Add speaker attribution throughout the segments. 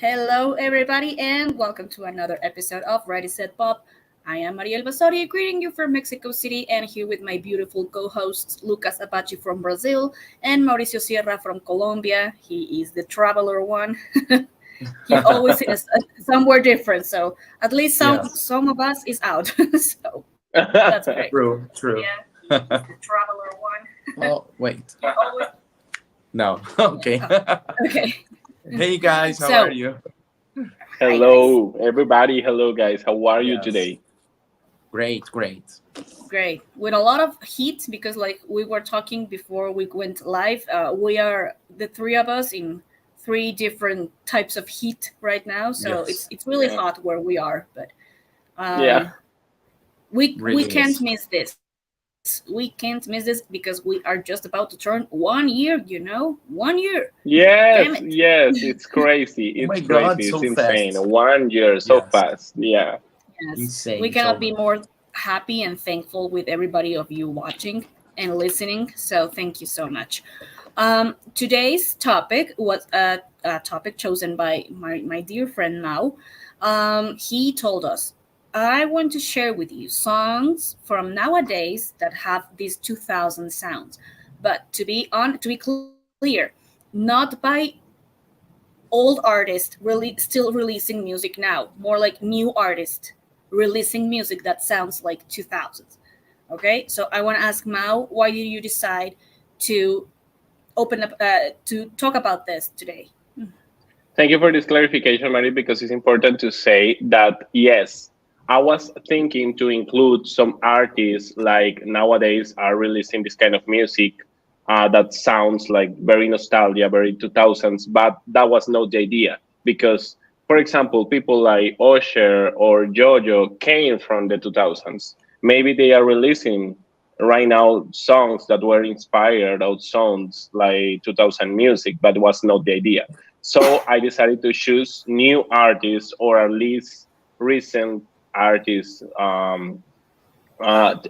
Speaker 1: Hello, everybody, and welcome to another episode of Ready Set Pop. I am Mariel Basoria, greeting you from Mexico City, and here with my beautiful co-hosts Lucas Apache from Brazil and Mauricio Sierra from Colombia. He is the traveler one. He always is somewhere different, so at least some
Speaker 2: Yes,
Speaker 1: some of us is out. So that's great.
Speaker 2: true, true.
Speaker 1: Yeah, he is the traveler one.
Speaker 2: Oh, wait.
Speaker 1: He always.
Speaker 2: No. Okay.
Speaker 1: Oh, okay.
Speaker 2: Hey guys, how are
Speaker 1: So
Speaker 2: you?
Speaker 1: hi guys.
Speaker 3: Hello, everybody. Hello, guys. How are you
Speaker 2: Yes.
Speaker 3: today?
Speaker 2: Great, great.
Speaker 1: Great. With a lot of heat because like we were talking before we went live, we are the three of us in three different types of heat right now. So it's
Speaker 2: Yes,
Speaker 1: it's really
Speaker 3: Yeah.
Speaker 1: hot where we are, but
Speaker 3: Yeah.
Speaker 1: um we
Speaker 2: really
Speaker 1: can't
Speaker 2: is.
Speaker 1: miss this. We can't miss this because we are just about to turn 1 year, 1 year. Damn
Speaker 3: Yes.
Speaker 1: it.
Speaker 3: Yes. It's crazy.
Speaker 2: Oh my
Speaker 3: It's
Speaker 2: God,
Speaker 3: crazy. It's
Speaker 2: so
Speaker 3: insane.
Speaker 2: fast.
Speaker 3: 1 year so
Speaker 2: Yes,
Speaker 3: fast. Yeah.
Speaker 1: Yes. We
Speaker 2: insane,
Speaker 1: cannot be
Speaker 2: totally.
Speaker 1: more happy and thankful with everybody of you watching and listening. So thank you so much. Today's topic was a topic chosen by my dear friend Mao. He told us, I want to share with you songs from nowadays that have these 2000 sounds. But to be clear, not by old artists really still releasing music now, more like new artists releasing music that sounds like 2000s. Okay, so I want to ask Mao, why did you decide to open up to talk about this today?
Speaker 3: Thank you for this clarification, Mary, because it's important to say that yes, I was thinking to include some artists like nowadays are releasing this kind of music that sounds like very nostalgia, very 2000s, but that was not the idea because, for example, people like Usher or JoJo came from the 2000s. Maybe they are releasing right now songs that were inspired of songs like 2000 music, but was not the idea. So I decided to choose new artists or at least recent artists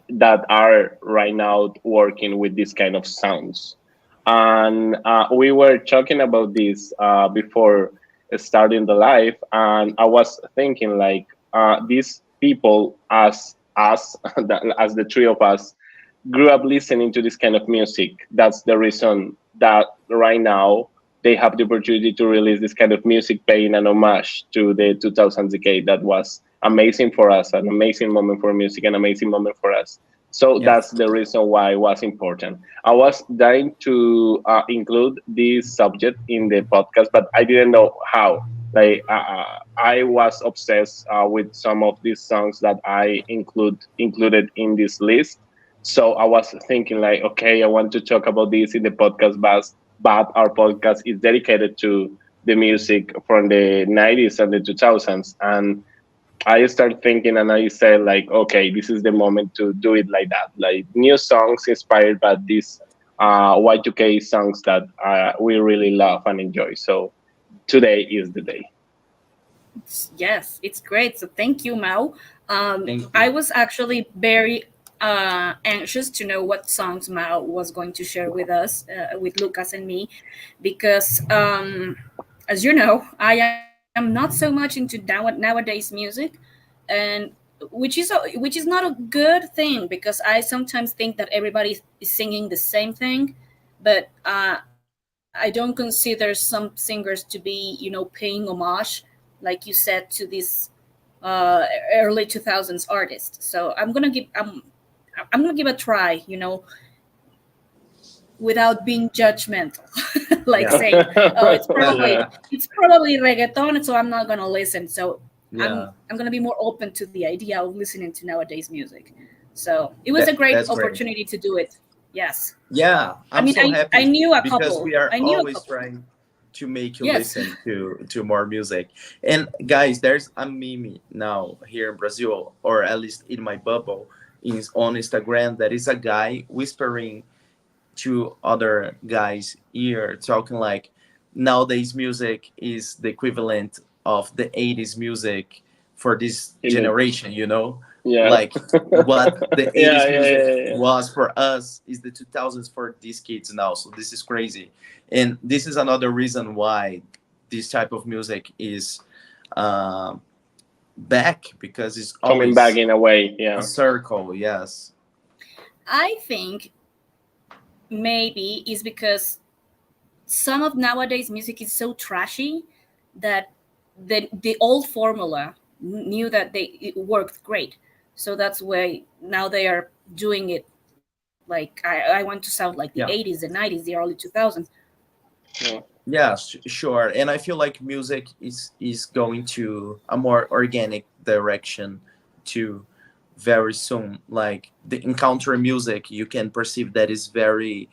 Speaker 3: that are right now working with this kind of sounds. And we were talking about this before starting the live, and I was thinking like these people, as us, as the three of us, grew up listening to this kind of music. That's the reason that right now they have the opportunity to release this kind of music, paying an homage to the 2000s decade. That was amazing for us, an amazing moment for music, an amazing moment for us. So that's
Speaker 2: Yes.
Speaker 3: the reason why it was important. I was dying to include this subject in the podcast, but I didn't know how. Like I was obsessed with some of these songs that I included in this list, so I was thinking like, okay, I want to talk about this in the podcast, but our podcast is dedicated to the music from the 90s and the 2000s. And I started thinking and I said like, okay, this is the moment to do it like that. Like new songs inspired by these Y2K songs that we really love and enjoy. So today is the day.
Speaker 1: Yes, it's great. So thank you, Mao.
Speaker 2: Thank
Speaker 1: I
Speaker 2: you.
Speaker 1: was actually very anxious to know what songs Mao was going to share with us, with Lucas and me, because as you know, I am not so much into nowadays music, and which is not a good thing because I sometimes think that everybody is singing the same thing, but I don't consider some singers to be paying homage, like you said, to this early 2000s artists. So I'm gonna give a try, without being judgmental, like
Speaker 2: Yeah.
Speaker 1: saying, "Oh, it's probably reggaeton," so I'm not gonna listen. So I'm
Speaker 2: Yeah.
Speaker 1: I'm gonna be more open to the idea of listening to nowadays music. So it was a
Speaker 2: That
Speaker 1: great
Speaker 2: that's great.
Speaker 1: opportunity to do it. Yes,
Speaker 2: Yeah,
Speaker 1: I
Speaker 2: I'm
Speaker 1: mean,
Speaker 2: so
Speaker 1: I
Speaker 2: happy
Speaker 1: knew a
Speaker 2: because
Speaker 1: couple.
Speaker 2: we are
Speaker 1: I knew a
Speaker 2: always
Speaker 1: couple.
Speaker 2: trying to make you
Speaker 1: Yes.
Speaker 2: listen to more music. And guys, there's a meme now here in Brazil, or at least in my bubble, is on Instagram. That is a guy whispering to other guys' ear, talking like nowadays music is the equivalent of the 80s music for this
Speaker 3: In the
Speaker 2: generation, you know?
Speaker 3: yeah.
Speaker 2: Like what the
Speaker 3: Yeah,
Speaker 2: 80s
Speaker 3: yeah,
Speaker 2: music
Speaker 3: yeah, yeah.
Speaker 2: was for us is the 2000s for these kids now. So this is crazy. And this is another reason why this type of music is uh, back, because it's
Speaker 3: Coming back
Speaker 2: always
Speaker 3: in a way,
Speaker 2: a
Speaker 3: yeah.
Speaker 2: circle. Yes.
Speaker 1: I think maybe is because some of nowadays music is so trashy that the old formula knew that it worked great. So that's why now they are doing it like I want to sound like the '80s, the
Speaker 2: Yeah.
Speaker 1: '90s, the early 2000s.
Speaker 3: Yeah.
Speaker 2: Yeah, sure. And I feel like music is going to a more organic direction too, very soon. Like the encounter music, you can perceive that is very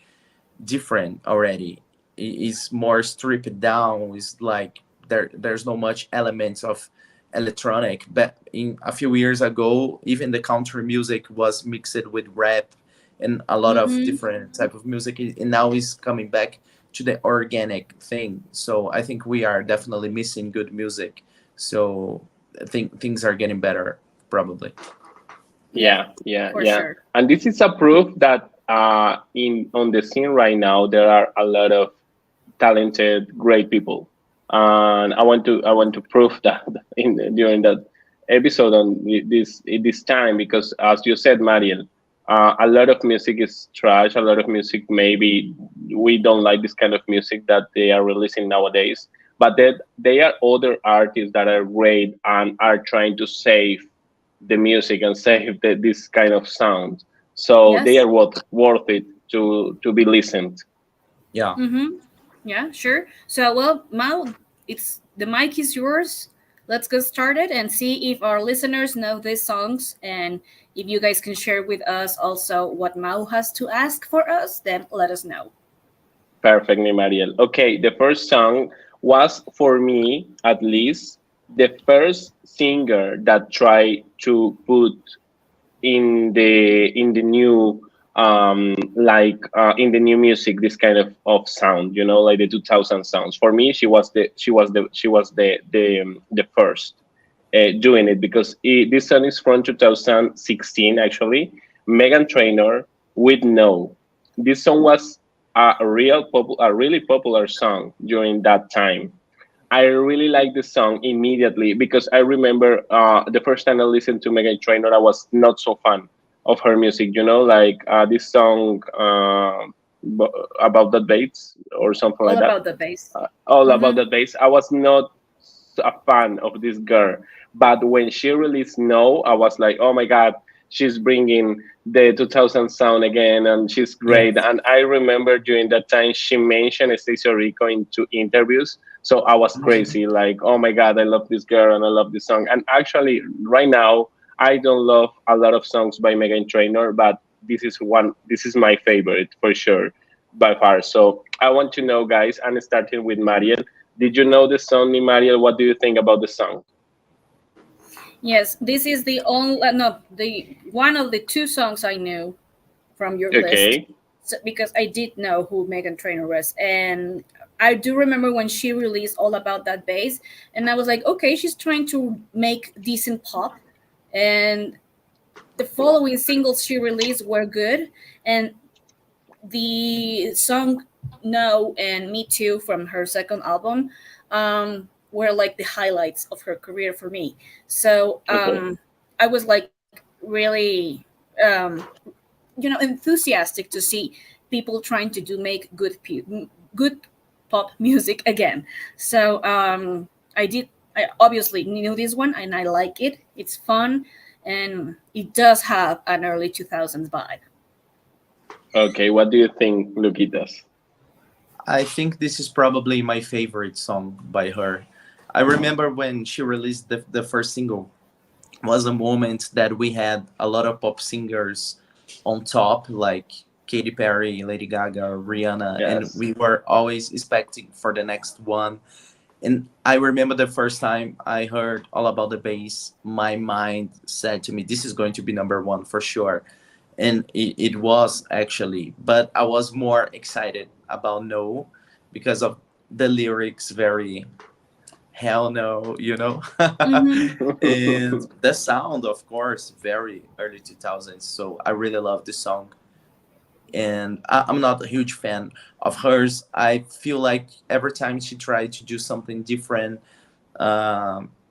Speaker 2: different already. Is more stripped down. Is like there's no much elements of electronic. But in a few years ago, even the country music was mixed with rap and a lot of
Speaker 1: Mm-hmm.
Speaker 2: different type of music. And now is coming back to the organic thing. So I think we are definitely missing good music. So I think things are getting better probably.
Speaker 1: Yeah,
Speaker 3: Yeah, yeah,
Speaker 1: for
Speaker 3: yeah.
Speaker 1: sure.
Speaker 3: And this is a proof that in on the scene right now there are a lot of talented, great people, and I want to prove that in during that episode on this time, because as you said, Mariel, a lot of music is trash. A lot of music, maybe we don't like this kind of music that they are releasing nowadays. But that they are other artists that are great and are trying to save the music and save this kind of sound. So they
Speaker 1: Yes.
Speaker 3: are worth it to be listened.
Speaker 2: Yeah.
Speaker 1: Mm-hmm. Yeah, sure. So, well, Mal, it's the mic is yours. Let's get started and see if our listeners know these songs, and if you guys can share with us also what Mao has to ask for us, then let us know.
Speaker 3: Perfectly, Mariel. Okay, the first song was for me, at least, the first singer that tried to put in the new in the new music this kind of sound, like the 2000 sounds. For me, she was the first doing it, because this song is from 2016 actually. Megan Trainor with No. This song was a really popular song during that time. I really like the song immediately, because I remember the first time I listened to Megan Trainor, I was not so fan of her music. Like this song about the bass or something
Speaker 1: All
Speaker 3: like that.
Speaker 1: about the bass.
Speaker 3: All about
Speaker 1: Mm-hmm.
Speaker 3: the bass. I was not a fan of this girl, but when she released No, I was like, oh my god, she's bringing the 2000 sound again, and she's
Speaker 2: Yeah.
Speaker 3: great. And I remember during that time she mentioned Stacey Rico in two interviews, so I was crazy, like, oh my god, I love this girl and I love this song. And actually, right now, I don't love a lot of songs by Megan Trainor, but this is one. This is my favorite for sure, by far. So I want to know, guys, and starting with Mariel. Did you know the song, Mariel? What do you think about the song?
Speaker 1: Yes, this is the only no the one of the two songs I knew from your list,
Speaker 3: Okay,
Speaker 1: so, because I did know who Megan Trainor was, and I do remember when she released All About That Bass, and I was like, okay, she's trying to make decent pop, and the following singles she released were good, and the song No and Me Too from her second album were like the highlights of her career for me. So
Speaker 3: okay.
Speaker 1: I was like really enthusiastic to see people trying to do make good pop music again. So I obviously knew this one and I like it. It's fun and it does have an early 2000s vibe.
Speaker 3: Okay, what do you think, Luquitas?
Speaker 2: I think this is probably my favorite song by her. I remember when she released the first single was a moment that we had a lot of pop singers on top, like Katy Perry, Lady Gaga, Rihanna, and
Speaker 3: Yes.
Speaker 2: we were always expecting for the next one. And I remember the first time I heard All About the Bass, my mind said to me, this is going to be number one for sure. And it was actually, but I was more excited about No because of the lyrics, very hell no, you know?
Speaker 1: Mm-hmm.
Speaker 2: And the sound, of course, very early 2000s. So I really love this song. and I'm not a huge fan of hers. I feel like every time she tried to do something different,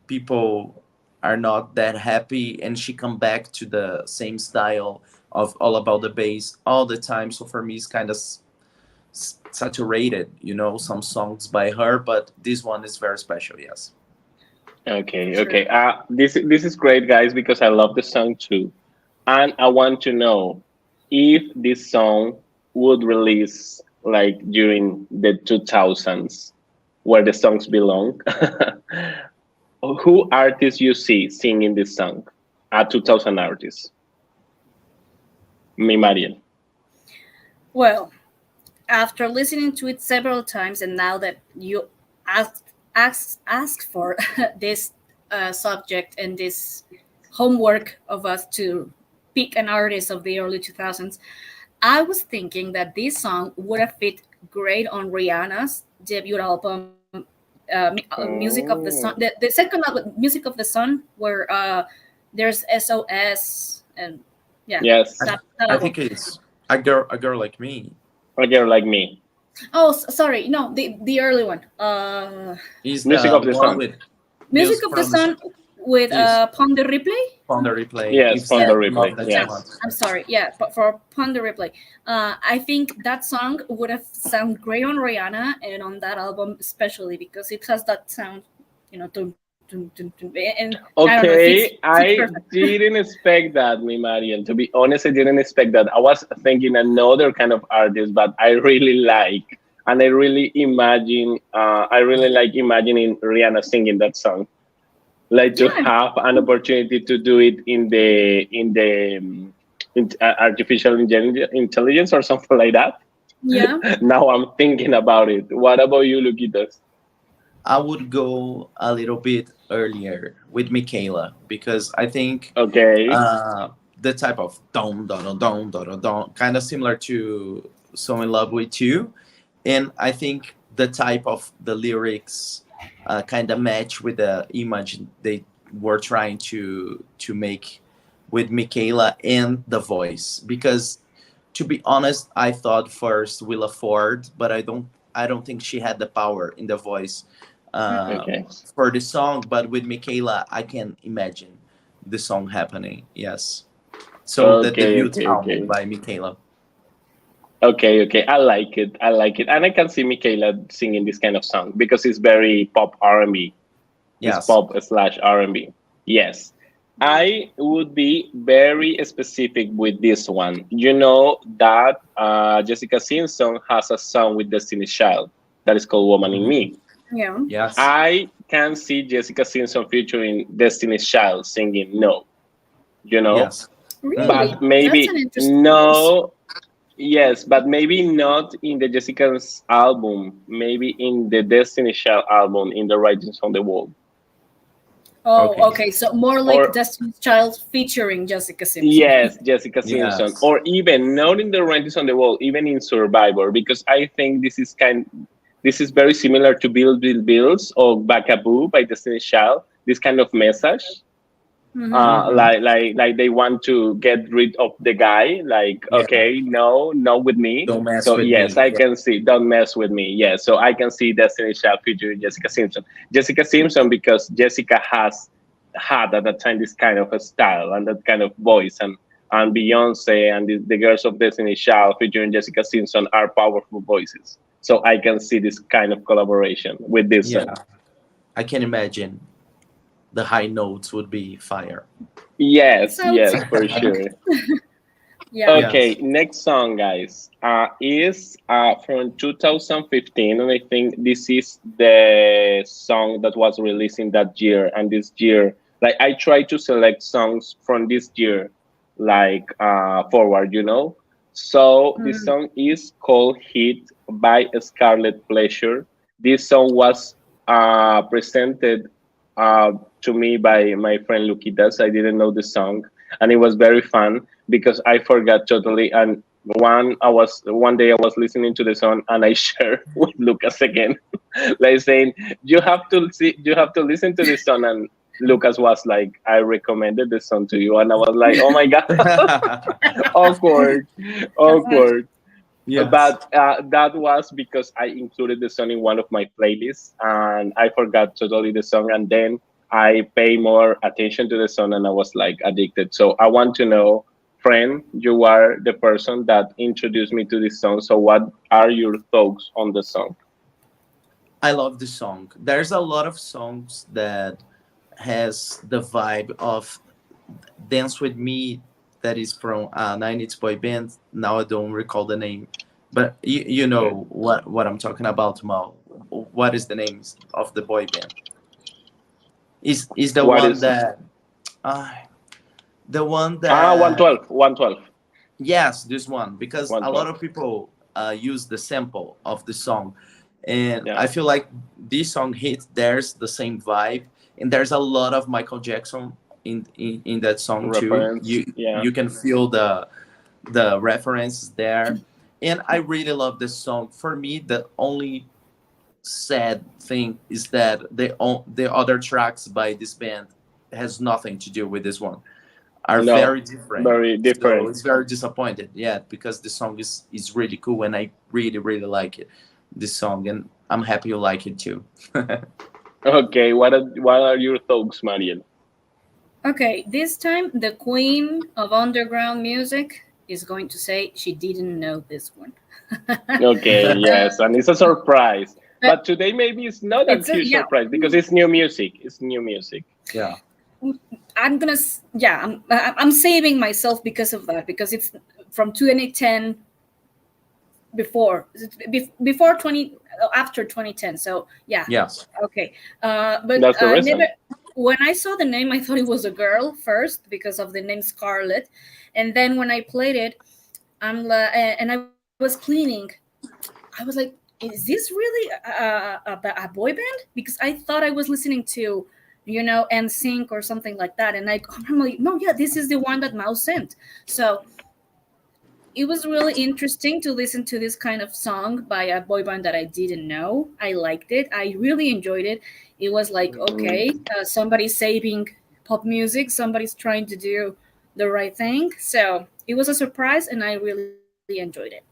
Speaker 2: people are not that happy, and she come back to the same style of all about the bass all the time. So for me, it's kind of saturated, some songs by her, but this one is very special. Yes.
Speaker 3: Okay,
Speaker 1: Sure.
Speaker 3: okay. This is great, guys, because I love the song too, and I want to know if this song would release like during the 2000s, where the songs belong. Who artists you see singing this song? A 2000 artist. Me, Mariel.
Speaker 1: Well, after listening to it several times, and now that you asked for this subject and this homework of us to pick an artist of the early 2000s, I was thinking that this song would have fit great on Rihanna's debut album, Music of the Sun. The
Speaker 3: Oh,
Speaker 1: second album, Music of the Sun, where there's SOS, and yeah,
Speaker 2: I,
Speaker 3: yes,
Speaker 1: that
Speaker 2: I
Speaker 1: album.
Speaker 2: think it's a girl like me.
Speaker 3: a girl like me.
Speaker 1: Oh, sorry, no, the early one.
Speaker 2: Is
Speaker 3: Music
Speaker 2: the
Speaker 3: of the
Speaker 2: one
Speaker 3: Sun.
Speaker 2: with
Speaker 1: Music
Speaker 2: Music
Speaker 1: of the
Speaker 2: from
Speaker 1: Sun with
Speaker 2: is
Speaker 1: Ponder Replay.
Speaker 2: on the replay.
Speaker 3: Yes,
Speaker 2: If
Speaker 3: from
Speaker 1: Yeah,
Speaker 3: the
Speaker 2: that love
Speaker 3: replay.
Speaker 2: that you
Speaker 1: yeah.
Speaker 2: want.
Speaker 3: Yes.
Speaker 1: I'm sorry. Yeah, but for Ponder Replay, I think that song would have sounded great on Rihanna and on that album, especially because it has that sound, dun, dun, dun, dun, and I don't know,
Speaker 3: Okay,
Speaker 1: fits
Speaker 3: I
Speaker 1: perfect.
Speaker 3: didn't expect that, me, Marian. To be honest, I didn't expect that. I was thinking another kind of artist, but I really like, and I really like imagining Rihanna singing that song. Like to
Speaker 1: Yeah,
Speaker 3: have an opportunity to do it in artificial intelligence or something like that.
Speaker 1: yeah.
Speaker 3: Now I'm thinking about it. What about you, Luquitas?
Speaker 2: I would go a little bit earlier with Michaela because I think
Speaker 3: Okay.
Speaker 2: uh, the type of don don don don don don kind of similar to "So in Love with You," and I think the type of the lyrics kind of match with the image they were trying to make with Michaela and the voice. Because to be honest, I thought first Willa Ford, but I don't think she had the power in the voice uh,
Speaker 3: Okay.
Speaker 2: for the song. But with Michaela, I can imagine the song happening. Yes. So the
Speaker 3: Okay.
Speaker 2: debut
Speaker 3: Okay.
Speaker 2: album
Speaker 3: Okay.
Speaker 2: by Michaela.
Speaker 3: Okay, okay. I like it. I like it. And I can see Michaela singing this kind of song because it's very pop R&B. It's
Speaker 2: Yes.
Speaker 3: pop slash R&B. Yes. I would be very specific with this one. You know that Jessica Simpson has a song with Destiny's Child that is called Woman in
Speaker 2: Mhm.
Speaker 3: Me.
Speaker 1: Yeah.
Speaker 2: Yes.
Speaker 3: I can see Jessica Simpson featuring Destiny's Child singing No, you know?
Speaker 2: Yes. Hmm.
Speaker 3: But
Speaker 1: Really, that's an
Speaker 3: maybe
Speaker 1: interesting choice.
Speaker 3: no. Yes, but maybe not in the Jessica's album. Maybe in the Destiny Child album, in the Writings on the Wall.
Speaker 1: Oh,
Speaker 2: Okay.
Speaker 1: okay. So more like
Speaker 3: Or
Speaker 1: Destiny's Child featuring Jessica Simpson.
Speaker 3: yes, Jessica Simpson.
Speaker 2: Yes.
Speaker 3: Or even not in the Writings on the Wall, even in Survivor, because I think this is very similar to Bill Bill Bills or Bacaboo by Destiny Child. This kind of message.
Speaker 1: Hmm.
Speaker 2: Hmm.
Speaker 3: Like they want to get rid of the guy, like
Speaker 2: Yeah.
Speaker 3: okay, no, not with me.
Speaker 2: Don't mess
Speaker 3: So
Speaker 2: with
Speaker 3: yes,
Speaker 2: me.
Speaker 3: I
Speaker 2: Yeah.
Speaker 3: can see, don't mess with me. Yes, so I can see Destiny Child featuring Jessica Simpson, because Jessica has had at that time this kind of a style and that kind of voice, and Beyonce and the girls of Destiny Child featuring Jessica Simpson are powerful voices, so I can see this kind of collaboration with this song.
Speaker 2: Yeah. I can imagine the high notes would be fire.
Speaker 3: Yes,
Speaker 1: So I would
Speaker 3: yes,
Speaker 1: say
Speaker 3: for
Speaker 1: perfect.
Speaker 3: sure.
Speaker 1: Yeah.
Speaker 3: Okay,
Speaker 2: Yes.
Speaker 3: next song, guys, is from 2015, and I think this is the song that was released in that year. And this year, like I try to select songs from this year, like forward, you know. So this
Speaker 1: Mm.
Speaker 3: song is called "Hit" by Scarlet Pleasure. This song was presented uh, to me by my friend Luquitas. I didn't know the song, and it was very fun because I forgot totally. And one day I was listening to the song and I shared with Lucas again, like saying, you have to listen to this song." Lucas was like, I recommended the song to you, and I was like, oh my god, awkward, awkward.
Speaker 2: Yes.
Speaker 3: But that was because I included the song in one of my playlists, and I forgot totally the song, and then I pay more attention to the song, and I was like addicted. So I want to know, friend, you are the person that introduced me to this song. So what are your thoughts on the song?
Speaker 2: I love the song. There's a lot of songs that has the vibe of Dance with Me, that is from a 90s boy band. Now I don't recall the name, but you
Speaker 3: Yeah.
Speaker 2: know what I'm talking about, Mal. What is the name of the boy band? Is the
Speaker 3: What
Speaker 2: one
Speaker 3: is
Speaker 2: that uh, the one
Speaker 3: one
Speaker 2: that
Speaker 3: twelve, 112,
Speaker 2: yes, this one, because a lot
Speaker 3: 112.
Speaker 2: of people use the sample of the song, and
Speaker 3: Yeah.
Speaker 2: I feel like this song hits. There's the same vibe, and there's a lot of Michael Jackson in that song too.
Speaker 3: Reference. Yeah.
Speaker 2: You can feel the references there, and I really love this song. For me, the only sad thing is that the other tracks by this band has nothing to do with this one, are
Speaker 3: No,
Speaker 2: very different.
Speaker 3: very
Speaker 2: So
Speaker 3: different.
Speaker 2: it's very disappointed, yeah, because the song is really cool and I really really like it, this song, and I'm happy you like it too.
Speaker 3: Okay, what are your thoughts, Mariel?
Speaker 1: Okay, this time the queen of underground music is going to say she didn't know this one.
Speaker 3: Okay, yes, and it's a surprise.
Speaker 1: But
Speaker 3: But today maybe it's not a
Speaker 1: it's a,
Speaker 3: huge
Speaker 1: yeah.
Speaker 3: surprise because it's new music. It's new music.
Speaker 2: Yeah.
Speaker 1: Yeah, I'm saving myself because of that, because it's from 2010, before 20, after 2010. So yeah,
Speaker 2: Yes.
Speaker 1: okay. But
Speaker 3: That's the
Speaker 1: I never,
Speaker 3: reason.
Speaker 1: when I saw the name, I thought it was a girl first because of the name Scarlett, and then when I played it, and I was cleaning, I was like, is this really a boy band? Because I thought I was listening to, NSYNC or something like that, and I'm like, no, yeah, this is the one that Mouse sent. So it was really interesting to listen to this kind of song by a boy band that I didn't know. I liked it. I really enjoyed it. It was like,
Speaker 3: Mm,
Speaker 1: okay, somebody's saving pop music, somebody's trying to do the right thing. So it was a surprise, and I really enjoyed it.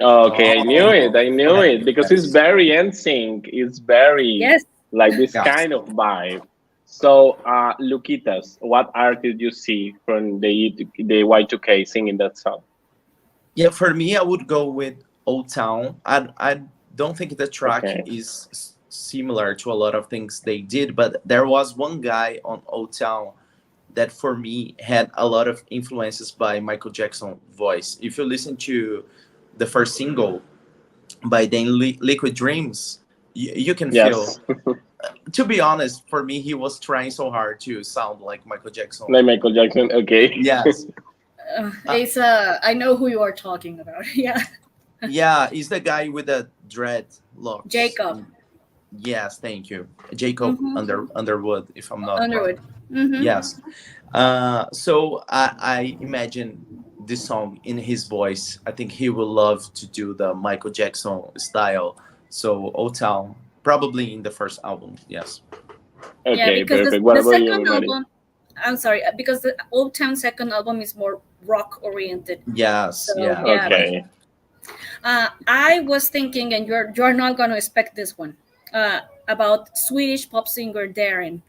Speaker 3: okay, I knew it.
Speaker 2: Oh,
Speaker 3: I knew it because it's
Speaker 2: yes.
Speaker 3: very NSYNC. It's
Speaker 1: Yes.
Speaker 3: very like this
Speaker 2: Yes.
Speaker 3: kind of vibe. So, Luquitas, what art did you see from the Y2K singing that song?
Speaker 2: Yeah, for me I would go with Old Town. I don't think the track
Speaker 3: Okay.
Speaker 2: is similar to a lot of things they did, but there was one guy on Old Town that for me had a lot of influences by Michael Jackson voice. If you listen to the first single by then Liquid Dreams, you can feel.
Speaker 3: Yes,
Speaker 2: To be honest, for me, he was trying so hard to sound like Michael Jackson.
Speaker 3: like Michael Jackson. Okay.
Speaker 2: Yes, uh,
Speaker 1: It's I know who you are talking about. Yeah,
Speaker 2: yeah, he's the guy with the dreadlocks.
Speaker 1: Jacob
Speaker 2: Yes, thank you, Jacob
Speaker 1: mm-hmm.
Speaker 2: Underwood, if I'm not wrong.
Speaker 1: Underwood. Mm-hmm.
Speaker 2: Yes. So I imagine this song in his voice. I think he will love to do the Michael Jackson style. So Old Town, probably in the first album. Yes.
Speaker 1: Yeah,
Speaker 3: Okay,
Speaker 1: because
Speaker 3: perfect. What
Speaker 1: the
Speaker 3: about you,
Speaker 1: second
Speaker 3: Mario?
Speaker 1: album, I'm sorry, because the Old Town second album is more rock oriented.
Speaker 2: Yes.
Speaker 1: So
Speaker 2: Yeah.
Speaker 1: yeah,
Speaker 2: Right.
Speaker 3: Okay.
Speaker 1: I was thinking, and you're not going to expect this one, about Swedish pop singer Darren.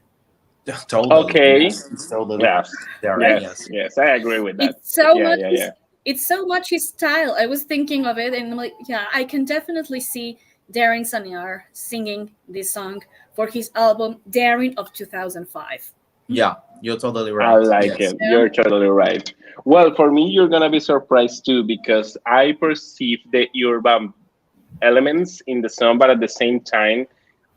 Speaker 2: Totally.
Speaker 3: Okay.
Speaker 2: Yes. It's totally
Speaker 3: Yes.
Speaker 2: there.
Speaker 1: Right?
Speaker 3: Yes.
Speaker 2: Yes.
Speaker 3: Yes. I agree with that.
Speaker 1: It's so
Speaker 3: Yeah.
Speaker 1: much.
Speaker 3: Yeah. Yeah.
Speaker 1: It's so much his style. I was thinking of it, and I'm like, yeah, I can definitely see Darren Sanyar singing this song for his album Darren of 2005.
Speaker 2: Yeah. You're totally
Speaker 3: I
Speaker 2: right.
Speaker 3: like
Speaker 2: Yes.
Speaker 3: it.
Speaker 1: Yeah.
Speaker 3: You're totally right. Well, for me, you're gonna be surprised too because I perceive the urban elements in the song, but at the same time,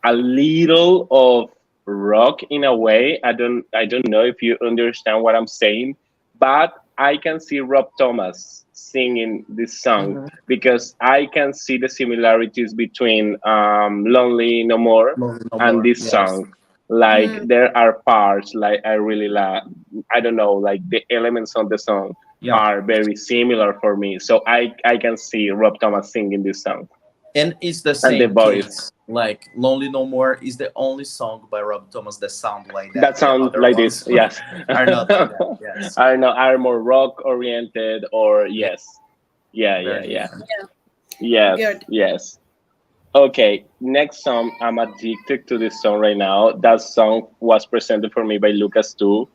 Speaker 3: a little of rock in a way. I don't know if you understand what I'm saying, but I can see Rob Thomas singing this song
Speaker 2: Mm-hmm.
Speaker 3: because I can see the similarities between Lonely No More
Speaker 2: No, no
Speaker 3: and
Speaker 2: more.
Speaker 3: this
Speaker 2: Yes.
Speaker 3: song. Like
Speaker 1: Mm,
Speaker 3: there are parts like I really like. I don't know, like the elements on the song
Speaker 2: Yeah.
Speaker 3: are very similar for me. So I can see Rob Thomas singing this song
Speaker 2: And it's the
Speaker 3: and the
Speaker 2: same
Speaker 3: voice.
Speaker 2: case. Like "Lonely No More" is the only song by Rob Thomas that sound like that.
Speaker 3: That
Speaker 2: The
Speaker 3: sound
Speaker 2: other
Speaker 3: like this.
Speaker 2: ones
Speaker 3: Yes.
Speaker 2: are not like that. Yes,
Speaker 3: I know are more rock oriented or
Speaker 2: yeah,
Speaker 3: yes. Yeah, yeah,
Speaker 2: very
Speaker 3: yeah.
Speaker 2: different.
Speaker 3: Yes,
Speaker 1: Good.
Speaker 3: yes. Okay, next song. I'm addicted to this song right now. That song was presented for me by Lucas too.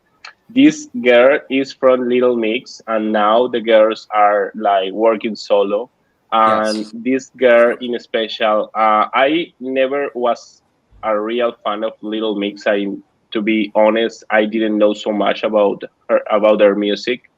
Speaker 3: This girl is from Little Mix, and now the girls are like working solo. And
Speaker 2: Yes.
Speaker 3: this girl in special, I never was a real fan of Little Mix. To be honest, I didn't know so much about their music.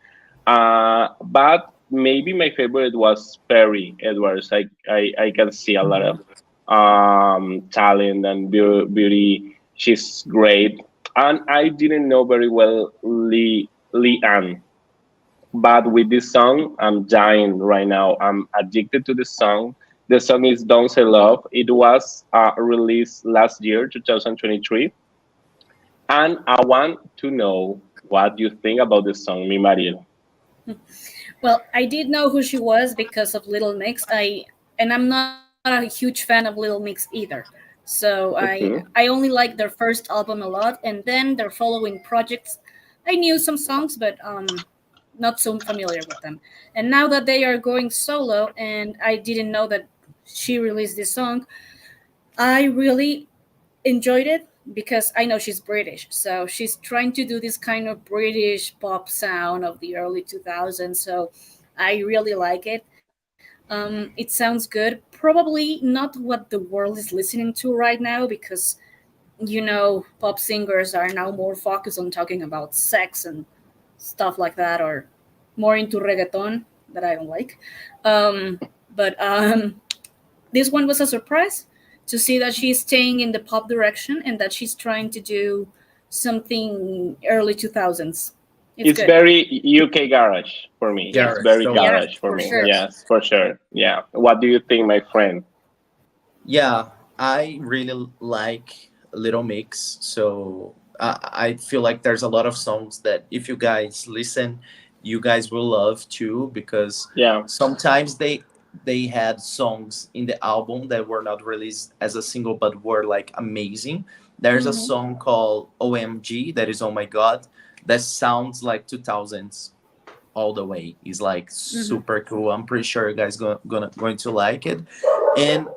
Speaker 3: But maybe my favorite was Perry Edwards. I can see a lot of
Speaker 2: Mhm.
Speaker 3: talent and beauty. She's great. And I didn't know very well Lee Ann. But with this song, I'm dying right now. I'm addicted to the song. The song is Don't Say Love. It was released last year, 2023. And I want to know what you think about the song, Mi Mariel.
Speaker 1: Well, I did know who she was because of Little Mix. I'm not a huge fan of Little Mix either. So I
Speaker 3: Mhm.
Speaker 1: only like their first album a lot, and then their following projects. I knew some songs, but not so familiar with them. And now that they are going solo, and I didn't know that she released this song, I really enjoyed it because I know she's British. So she's trying to do this kind of British pop sound of the early 2000s. So I really like it. It sounds good. Probably not what the world is listening to right now because, pop singers are now more focused on talking about sex and stuff like that, or more into reggaeton that I don't like. Um, but this one was a surprise to see that she's staying in the pop direction and that she's trying to do something early 2000s. It's
Speaker 3: It's
Speaker 1: good.
Speaker 3: very UK garage for me.
Speaker 1: Yeah.
Speaker 3: It's
Speaker 2: Garage,
Speaker 3: very
Speaker 1: Yeah,
Speaker 2: totally.
Speaker 3: garage for
Speaker 1: for
Speaker 3: me.
Speaker 1: sure.
Speaker 2: Yes.
Speaker 3: Yes, for sure. Yeah. What do you think, my friend?
Speaker 2: Yeah, I really like Little Mix. So I feel like there's a lot of songs that if you guys listen, you guys will love too, because
Speaker 3: Yeah.
Speaker 2: sometimes they had songs in the album that were not released as a single but were like amazing. There's a
Speaker 1: Hmm.
Speaker 2: song called OMG that is, oh my god, that sounds like 2000s all the way. Is like
Speaker 1: Hmm.
Speaker 2: super cool. I'm pretty sure you guys going to like it. And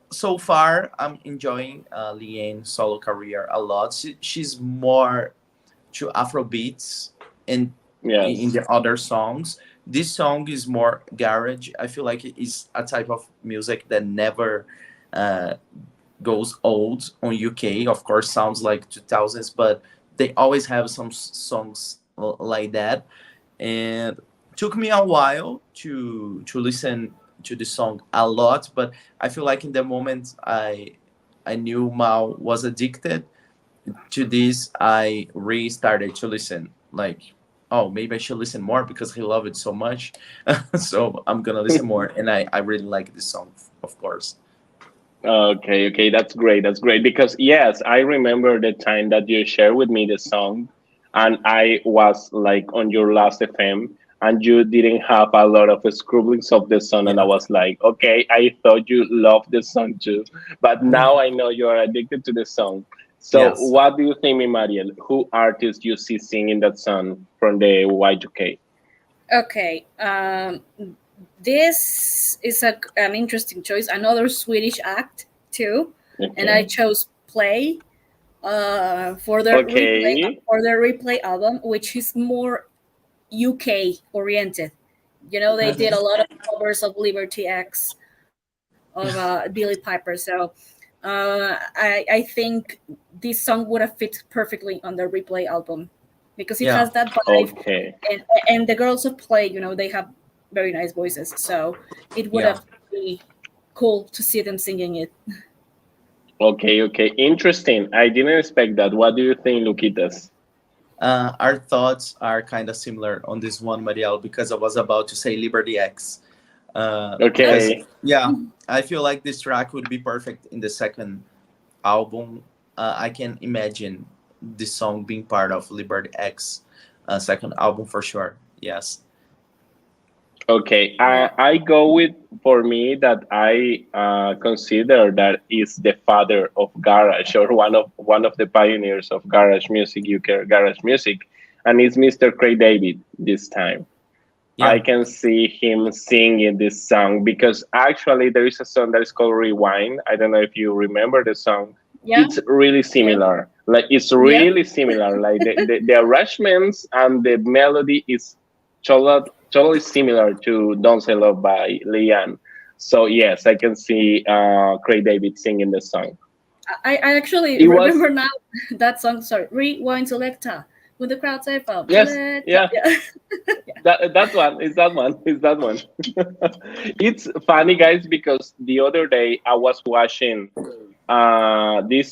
Speaker 2: so far, I'm enjoying Leanne's solo career a lot. She's more to Afro beats and in
Speaker 3: Yes.
Speaker 2: the other songs. This song is more garage. I feel like it is a type of music that never uh, goes old on UK. Of course, sounds like 2000s, but they always have some songs like that. And took me a while to listen to the song a lot, but I feel like in the moment I knew Mao was addicted to this, I restarted to listen. Like, oh, maybe I should listen more because he loved it so much. So I'm gonna listen more, and I really like this song, of course.
Speaker 3: Okay, okay, that's great. That's great because yes, I remember the time that you shared with me the song, and I was like on your last FM, and you didn't have a lot of scribblings of the song, and I
Speaker 2: Yeah.
Speaker 3: was like, okay, I thought you loved the song too, but now I know you are addicted to the song. So,
Speaker 2: Yes.
Speaker 3: what do you think, mi Mariel? Who artist you see singing that song from the Y2K?
Speaker 1: Okay. This is an interesting choice. Another Swedish act, too. And I
Speaker 3: Okay.
Speaker 1: chose Play
Speaker 3: Okay.
Speaker 1: for the replay album, which is more UK oriented. They did a
Speaker 2: Mhm.
Speaker 1: lot of covers of Liberty X, of Billy Piper. So I think this song would have fit perfectly on the replay album because it
Speaker 2: Yeah.
Speaker 1: has that vibe,
Speaker 3: Okay.
Speaker 1: and the girls of Play, they have very nice voices. So it would
Speaker 2: Yeah.
Speaker 1: have been cool to see them singing it.
Speaker 3: Okay, okay. Interesting. I didn't expect that. What do you think, Luquitas?
Speaker 2: Our thoughts are kind of similar on this one, Mariel, because I was about to say Liberty X. Because,
Speaker 1: Okay.
Speaker 3: Okay.
Speaker 2: yeah, I feel like this track would be perfect in the second album. I can imagine this song being part of Liberty X second album for sure. Yes.
Speaker 3: Okay,
Speaker 1: Yeah.
Speaker 3: I go with, for me, that I consider that is the father of garage, or one of the pioneers of garage music, UK garage music, and it's Mr. Craig David this time. I
Speaker 2: Yeah,
Speaker 3: can see him singing this song because actually there is a song that is called Rewind. I don't know if you remember the song.
Speaker 1: Yeah.
Speaker 3: It's really
Speaker 1: Yeah.
Speaker 3: similar. Like it's
Speaker 1: Yeah.
Speaker 3: really similar. Like the arrangements and the melody is totally similar to Don't Say Love by Leanne. So yes, I can see Craig David singing the song.
Speaker 1: I actually
Speaker 3: It was
Speaker 1: remember now that song. Sorry, Rewind Selecta. When the crowd say "Pop
Speaker 3: yes,
Speaker 1: Selecta."
Speaker 3: yeah.
Speaker 1: Yeah.
Speaker 3: That one is that one is that one. It's funny, guys, because the other day I was watching this.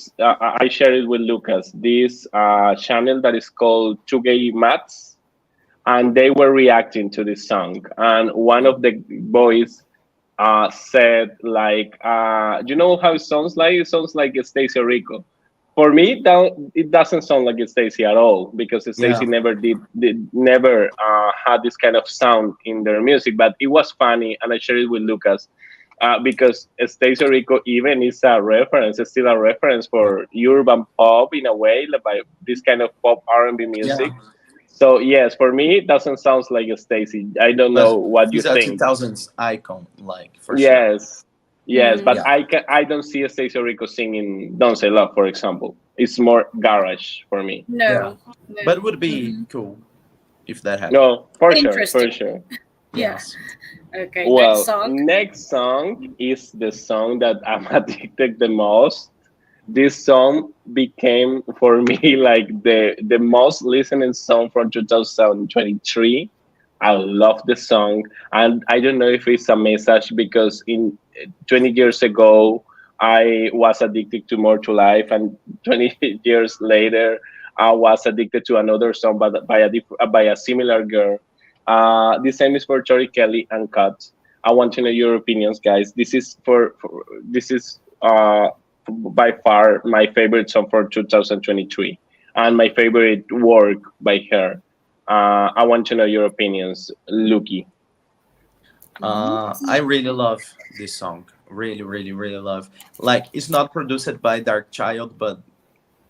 Speaker 3: I shared it with Lucas. This channel that is called Two Gay Mats, and they were reacting to this song. And one of the boys said like, you know how it sounds like? It sounds like Stacy Rico. For me, it doesn't sound like Stacy at all because
Speaker 2: yeah.
Speaker 3: Stacy never had this kind of sound in their music. But it was funny, and I shared it with Lucas because Stacy Rico even is a reference, it's still a reference for urban pop in a way, like by this kind of pop R&B
Speaker 2: Yeah,
Speaker 3: music. So yes, for me, it doesn't sound like Stacy. I don't
Speaker 2: but
Speaker 3: know what you
Speaker 2: he's a
Speaker 3: think.
Speaker 2: 2000s icon, like for sure.
Speaker 3: Yes, yes,
Speaker 1: Mm,
Speaker 3: but
Speaker 2: Yeah,
Speaker 3: I don't see Stacey Rico singing "Don't Say Love," for example. It's more garage for me.
Speaker 2: yeah.
Speaker 1: no.
Speaker 2: But
Speaker 1: No.
Speaker 2: it would be
Speaker 1: Mm-hmm.
Speaker 2: cool if that happened.
Speaker 3: No, for sure, for
Speaker 1: Interesting.
Speaker 3: sure.
Speaker 1: Yeah.
Speaker 2: Yes.
Speaker 1: Okay. Next
Speaker 3: Well,
Speaker 1: song.
Speaker 3: next song is the song that I'm addicted the most. This song became for me like the most listening song from 2023. I love the song, and I don't know if it's a message because in 20 years ago I was addicted to More to Life, and 20 years later I was addicted to another song, but by a similar girl. This same is for Tori Kelly and Cut. I want to know your opinions, guys. This is by far my favorite song for 2023 and my favorite work by her. I want to know your opinions, Luki.
Speaker 1: Hmm.
Speaker 2: I really love this song. Really, really, really love. Like, it's not produced by Dark Child, but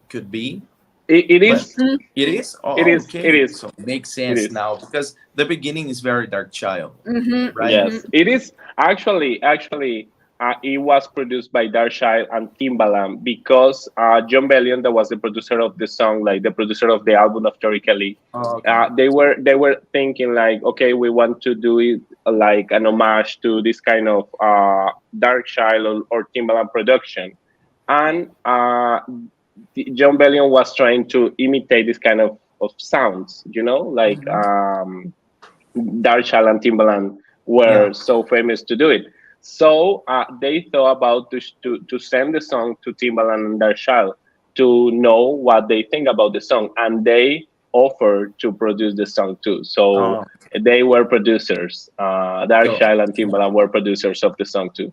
Speaker 2: could be.
Speaker 3: It
Speaker 2: But
Speaker 3: is,
Speaker 2: it is.
Speaker 3: it
Speaker 2: Oh,
Speaker 3: is, it
Speaker 2: okay.
Speaker 3: is,
Speaker 2: So it makes
Speaker 3: it
Speaker 2: sense
Speaker 3: is.
Speaker 2: now because the beginning is very Dark Child,
Speaker 1: Mm-hmm.
Speaker 2: right?
Speaker 1: Mm-hmm.
Speaker 3: Yes, it is actually. It was produced by Darkchild and Timbaland because John Bellion, that was the producer of the song, like the producer of the album of Tori Kelly,
Speaker 2: Oh, okay.
Speaker 3: they were thinking like, okay, we want to do it like an homage to this kind of Darkchild or Timbaland production, and John Bellion was trying to imitate this kind of sounds, like
Speaker 2: Mhm.
Speaker 3: Darshall and Timbaland
Speaker 2: Yeah.
Speaker 3: were so famous to do it. So they thought about to send the song to Timbaland and Darshall to know what they think about the song, and they offered to produce the song too. So
Speaker 2: Oh,
Speaker 3: they were producers.
Speaker 2: so
Speaker 3: Darshall and
Speaker 2: yeah.
Speaker 3: Timbaland were producers of the song too.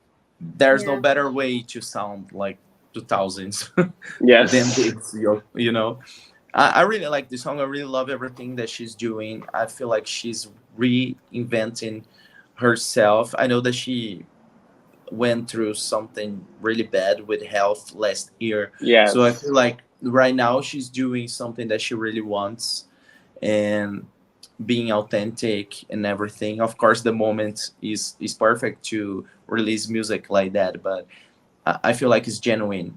Speaker 2: There's no
Speaker 1: Yeah.
Speaker 2: better way to sound like 2000s than
Speaker 3: Yes.
Speaker 2: this. I really like this song. I really love everything that she's doing. I feel like she's reinventing herself. I know that she went through something really bad with health last year. So I
Speaker 3: Yes.
Speaker 2: feel like right now she's doing something that she really wants and being authentic and everything. Of course, the moment is perfect to release music like that, but I feel like it's genuine.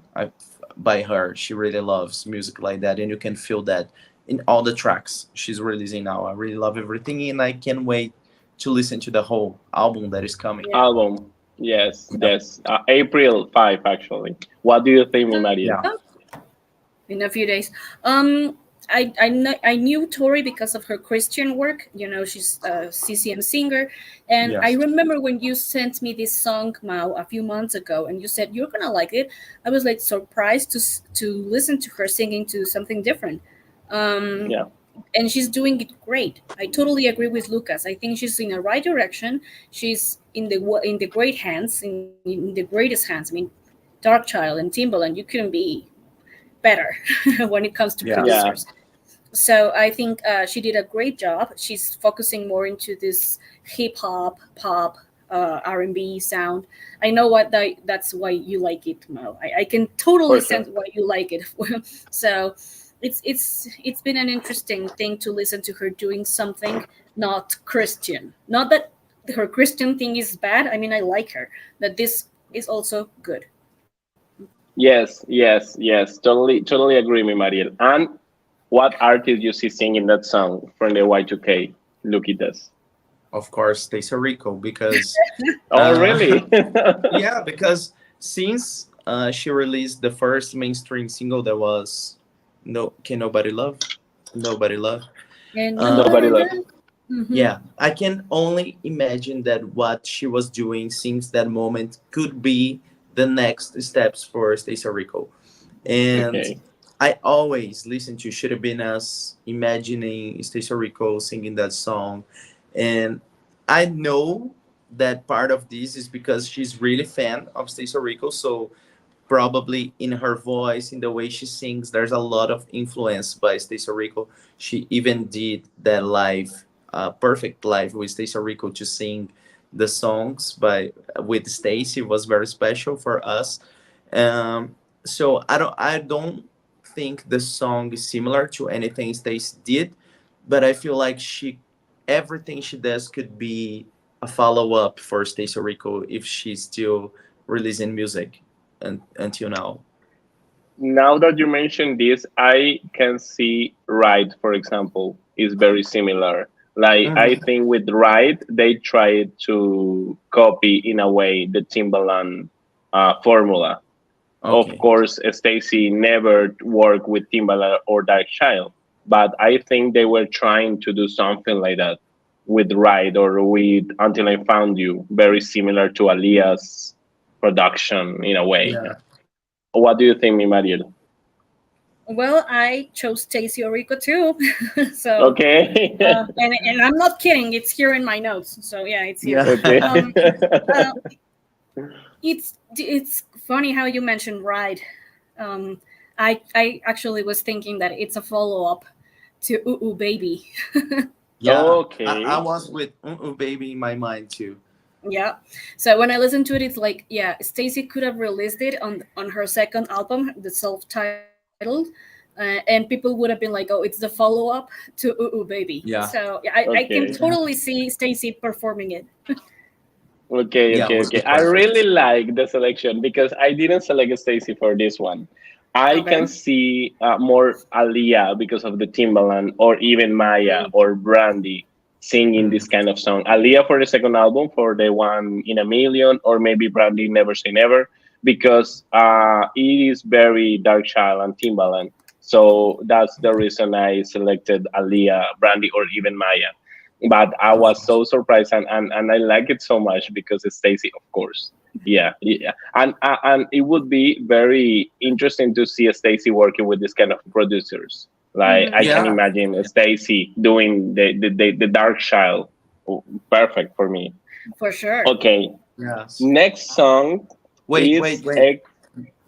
Speaker 2: By her, she really loves music like that, and you can feel that in all the tracks she's releasing now. I really love everything, and I can't wait to listen to the whole album that is coming.
Speaker 1: Yeah.
Speaker 3: Album. Yes.
Speaker 2: Yeah,
Speaker 3: Yes. April 5, actually. What do you think, Maria?
Speaker 2: yeah,
Speaker 1: In a few days. I knew Tori because of her Christian work. You know, she's a CCM singer, and I
Speaker 2: yes,
Speaker 1: remember when you sent me this song, Mao, a few months ago, and you said you're gonna like it. I was like surprised to listen to her singing to something different. Um,
Speaker 3: Yeah.
Speaker 1: and she's doing it great. I totally agree with Lucas. I think she's in the right direction. She's in the great hands, in the greatest hands. I mean, Darkchild and Timbaland, you couldn't be better when it comes to
Speaker 2: yeah.
Speaker 3: Yeah.
Speaker 1: producers. So I think she did a great job. She's focusing more into this hip hop, pop, R&B sound. I know that's why you like it, Mo. I can totally
Speaker 3: For sure.
Speaker 1: sense why you like it. So it's been an interesting thing to listen to her doing something not Christian. Not that her Christian thing is bad. I mean, I like her. But this is also good.
Speaker 3: Yes, yes, yes. Totally, totally agree, with Mariel. And what artist you see singing that song from the Y2K? Look at this.
Speaker 2: Of course, Stacey Rico, because
Speaker 3: Oh, really?
Speaker 2: yeah, because since she released the first mainstream single that was "No Can Nobody Love," Nobody Love.
Speaker 1: And
Speaker 2: Uh,
Speaker 3: Nobody
Speaker 1: nobody
Speaker 3: love.
Speaker 1: left. Hmm.
Speaker 2: yeah, I can only imagine that what she was doing since that moment could be the next steps for Stacey Rico. And
Speaker 3: Okay.
Speaker 2: I always listen to Should Have Been Us, imagining Stacey Rico singing that song. And I know that part of this is because she's really fan of Stacey Rico. So probably in her voice, in the way she sings, there's a lot of influence by Stacey Rico. She even did that live, perfect live with Stacey Rico to sing the songs by with Stacey was very special for us. So I don't think the song is similar to anything Stacey did, but I feel like she everything she does could be a follow up for Stacey Rico if she's still releasing music until now.
Speaker 3: Now that you mention this, I can see Ride, for example, is very similar. Like I
Speaker 2: Hmm.
Speaker 3: think with Ride, they tried to copy in a way the Timbaland formula. Of
Speaker 2: Okay.
Speaker 3: course, Stacy never worked with Timbaland or Dark Child, but I think they were trying to do something like that with Ride or with Until I Found You, very similar to Alia's production in a way.
Speaker 2: Yeah.
Speaker 3: What do you think, mi Mariel?
Speaker 1: Well, I chose Stacy Orico too. So,
Speaker 3: Okay.
Speaker 1: and I'm not kidding. It's here in my notes. So yeah, it's here.
Speaker 3: Okay.
Speaker 2: Yeah.
Speaker 1: Um, uh, it's funny how you mentioned Ride. Um, I actually was thinking that it's a follow up to Ooh Ooh Baby.
Speaker 2: Yeah. I
Speaker 3: Okay.
Speaker 2: was with Baby in my mind too.
Speaker 1: Yeah. So when I listen to it, it's like, yeah, Stacy could have released it on her second album, the self-titled, and people would have been like, "Oh, it's the follow-up to Ooh Ooh Baby."
Speaker 2: Yeah.
Speaker 1: So yeah, I can
Speaker 3: Okay.
Speaker 1: totally see Stacy performing it.
Speaker 3: Okay,
Speaker 2: Yeah,
Speaker 3: okay,
Speaker 2: would be
Speaker 3: okay. I really
Speaker 2: perfect.
Speaker 3: like the selection because I didn't select Stacy for this one. I can
Speaker 1: Okay.
Speaker 3: see more Aliyah because of the Timbaland, or even Maya
Speaker 1: Mm.
Speaker 3: or Brandy singing
Speaker 2: Mm.
Speaker 3: this kind of song. Aliyah for the second album, for the one in a million, or maybe Brandy Never Say Never, because it is very Dark Child and Timbaland. So that's the reason I selected Aliyah, Brandy, or even Maya. But I
Speaker 2: Of
Speaker 3: was
Speaker 2: course.
Speaker 3: so surprised, and I like it so much because it's Stacy, of course. Yeah, yeah, and it would be very interesting to see Stacy working with this kind of producers. Like
Speaker 1: Hmm.
Speaker 3: I can
Speaker 2: Yeah.
Speaker 3: imagine Stacy doing the Dark Child. Oh, perfect for me.
Speaker 1: For sure.
Speaker 3: Okay,
Speaker 2: Yes.
Speaker 3: next song
Speaker 2: Wait,
Speaker 3: is
Speaker 2: wait, wait.